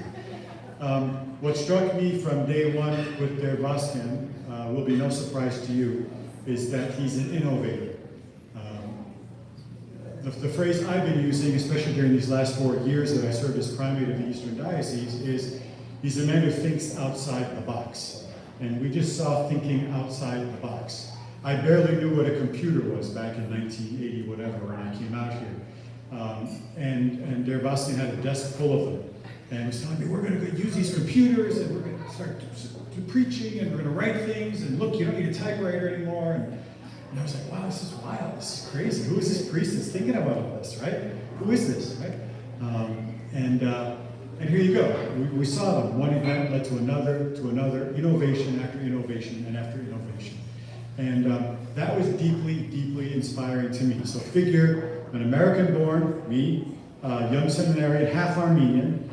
What struck me from day one with their Vazken will be no surprise to you, is that he's an innovator. The phrase I've been using, especially during these last 4 years that I served as primate of the Eastern Diocese, is he's a man who thinks outside the box. And we just saw thinking outside the box. I barely knew what a computer was back in 1980, whatever, when I came out here. And Vazken had a desk full of them. And he was telling me, we're going to use these computers, and we're going to start preaching, and we're going to write things, and look, you don't need a typewriter anymore. And I was like, wow, this is wild, this is crazy. Who is this priest that's thinking about all this, right? Who is this, right? And here you go. We saw them. One event led to another, innovation after innovation and after innovation. And that was deeply, deeply inspiring to me. So figure an American-born, me, young seminarian, half Armenian,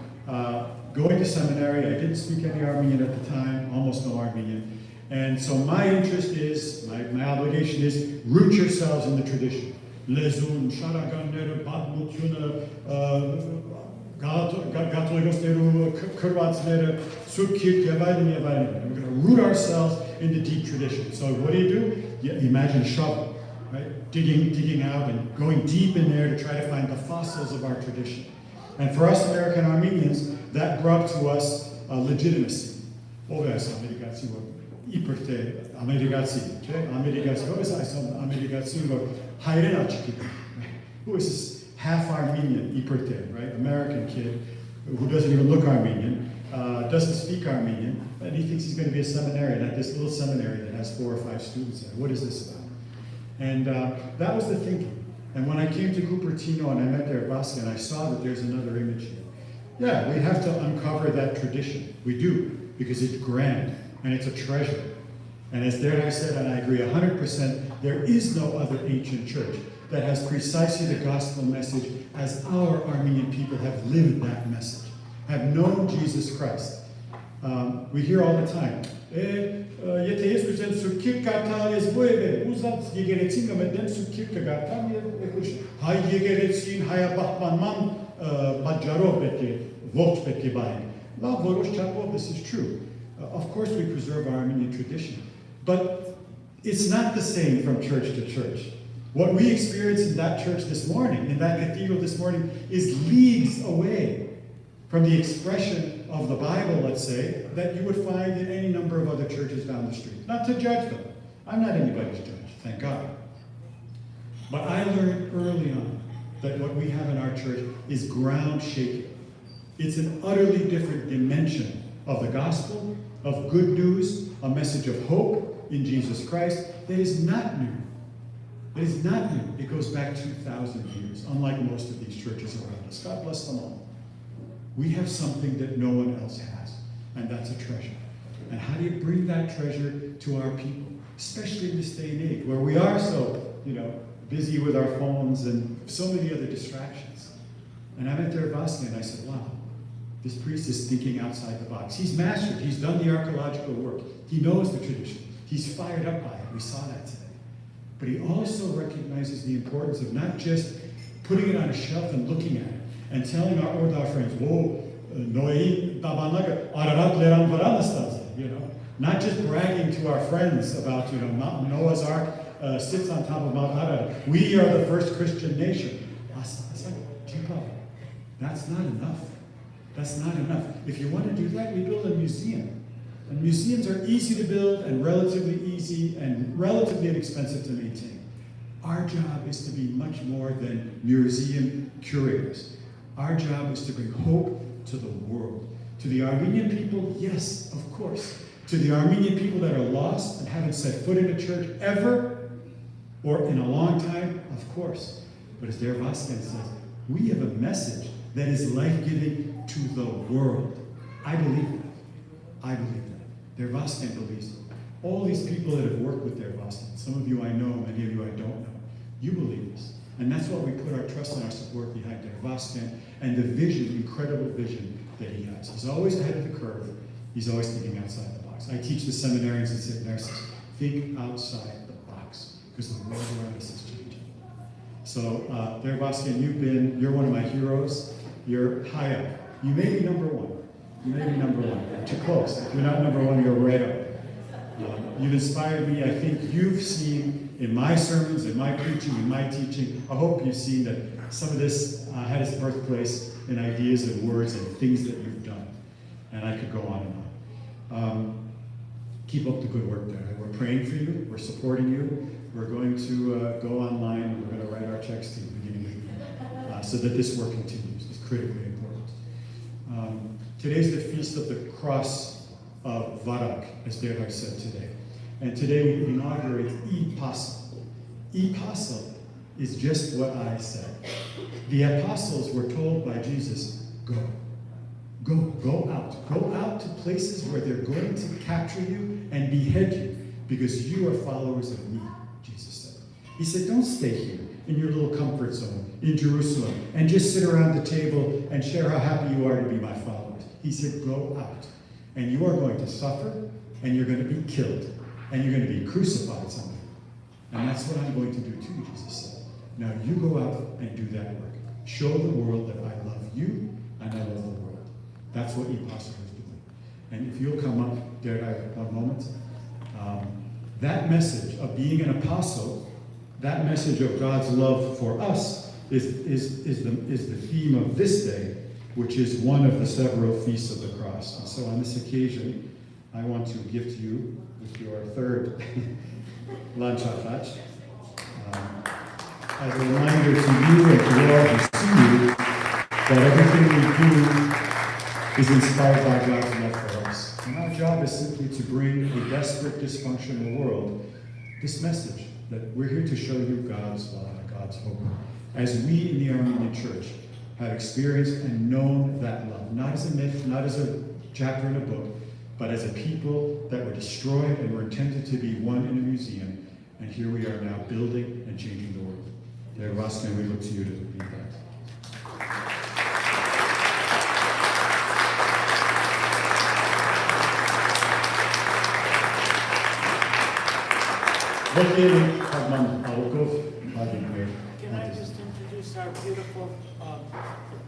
going to seminary. I didn't speak any Armenian at the time, almost no Armenian. And so my interest is, my obligation is, root yourselves in the tradition. Lezun, Sharaganner, Badmutyuna, Gatoligosneru, Kurvatsnere, Sukir, Yavalim, Yavalim. We're going to root ourselves in the deep tradition. So what do? You imagine a shovel, right? Digging out and going deep in there to try to find the fossils of our tradition. And for us American Armenians, that brought to us legitimacy. Who is this half Armenian, Iperte, right? American kid who doesn't even look Armenian, doesn't speak Armenian, and he thinks he's going to be a seminarian at this little seminary that has 4 or 5 students there. What is this about? And that was the thinking. And when I came to Cupertino and I met Vazken, I saw that there's another image here. Yeah, we have to uncover that tradition. We do, because it's grand and it's a treasure. And as Derderian said, and I agree 100%, there is no other ancient church that has precisely the gospel message as our Armenian people have lived that message, have known Jesus Christ. We hear all the time, this is true. Of course we preserve our Armenian tradition, but it's not the same from church to church. What we experienced in that church this morning, in that cathedral this morning, is leagues away from the expression of the Bible, let's say, that you would find in any number of other churches down the street. Not to judge them. I'm not anybody's judge, thank God. But I learned early on that what we have in our church is ground shaking. It's an utterly different dimension of the gospel, of good news, a message of hope in Jesus Christ that is not new. It is not new. It goes back 2,000 years, unlike most of these churches around us. God bless them all. We have something that no one else has, and that's a treasure. And how do you bring that treasure to our people, especially in this day and age, where we are so, busy with our phones and so many other distractions? And I met Vazken and I said, wow, this priest is thinking outside the box. He's mastered. He's done the archaeological work. He knows the tradition. He's fired up by it. We saw that today. But he also recognizes the importance of not just putting it on a shelf and looking at it and telling our Orthodox friends, whoa, not just bragging to our friends about, Mount Noah's Ark sits on top of Mount Ararat. We are the first Christian nation. That's not enough. That's not enough. If you want to do that, we build a museum. And museums are easy to build and relatively easy and relatively inexpensive to maintain. Our job is to be much more than museum curators. Our job is to bring hope to the world. To the Armenian people, yes, of course. To the Armenian people that are lost and haven't set foot in a church ever or in a long time, of course. But as Vazken says, we have a message that is life-giving to the world. I believe that. I believe that. Vazken believes it. All these people that have worked with Vazken, some of you I know, many of you I don't know, you believe this. And that's why we put our trust and our support behind Vazken and the vision, incredible vision that he has. He's always ahead of the curve. He's always thinking outside the box. I teach the seminarians and seminaries, think outside the box, because the world around us is changing. So, Vazken, you're one of my heroes. You're high up. You may be number one. You may be number one. Too close. If you're not number one, you're right up. You've inspired me. I think you've seen in my sermons, in my preaching, in my teaching, I hope you've seen that some of this had its birthplace in ideas and words and things that you've done. And I could go on and on. Keep up the good work there. We're praying for you. We're supporting you. We're going to go online and we're going to write our checks to you beginning of the year so that this work continues. It's critically important. Today's the feast of the cross of Varak, as Derderian said today. And today we inaugurate Epostle. Epostle is just what I said. The apostles were told by Jesus, go out to places where they're going to capture you and behead you because you are followers of me, Jesus said. He said, don't stay here in your little comfort zone in Jerusalem and just sit around the table and share how happy you are to be my followers. He said, go out and you are going to suffer and you're going to be killed and you're going to be crucified someday. And that's what I'm going to do too, Jesus said. Now you go out and do that work. Show the world that I love you and I love the world. That's what Epostle is doing. And if you'll come up, Derderian, one moment. That message of being an apostle, that message of God's love for us is the theme of this day, which is one of the several feasts of the cross. And so on this occasion, I want to give to you with your third lunch afach, as a reminder to you and to all who see you that everything we do is inspired by God's love for us. And our job is simply to bring a desperate, dysfunctional world this message that we're here to show you God's love, God's hope. As we in the Armenian Church have experienced and known that love, not as a myth, not as a chapter in a book, but as a people that were destroyed and were intended to be one in a museum. And here we are now building and changing the world. There, Vazken, we look to you to lead that. Can I just introduce our beautiful,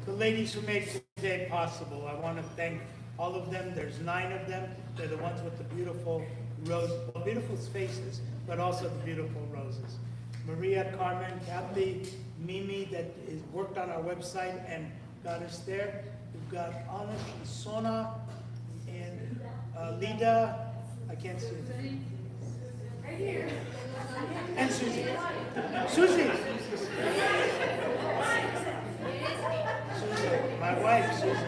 the ladies who made today possible. I want to thank all of them. There's 9 of them. They're the ones with the beautiful beautiful faces, but also the beautiful roses. Maria, Carmen, Kathy, Mimi, that is worked on our website and got us there. We've got Anish, Sona, and Lida. I can't see it. Right here. And Susie. Susie, my wife, Susie. Did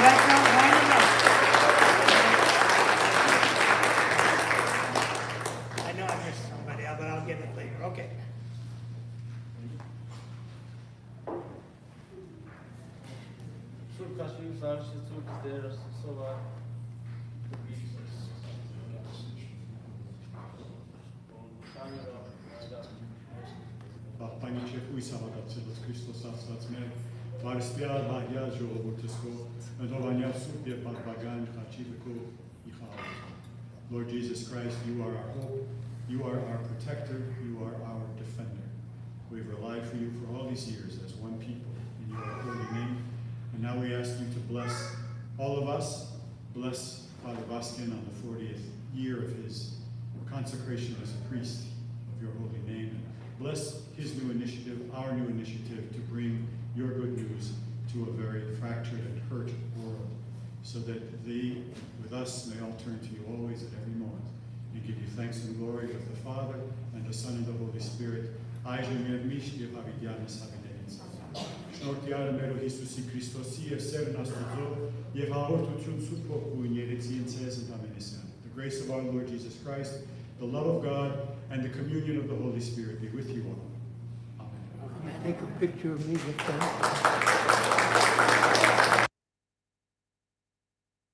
I count 9 of us? I know I missed somebody, but I'll get it later. Okay. Panie Ujsa, Vatacilus Christos Asvatsme, Varspial Magia Jovotisco, Adovania Supia Papagan, Hachivico, Ichal. Lord Jesus Christ, you are our hope, you are our protector, you are our defender. We've relied for you for all these years as one people in your holy name, and now we ask you to bless all of us. Bless Father Vazken on the 40th year of his consecration as a priest of your holy name. Bless his new initiative, our new initiative, to bring your good news to a very fractured and hurt world, so that they, with us, may all turn to you always at every moment and give you thanks and glory with the Father and the Son and the Holy Spirit. The grace of our Lord Jesus Christ, the love of God, and the communion of the Holy Spirit be with you all. Amen. Take a picture of me with them.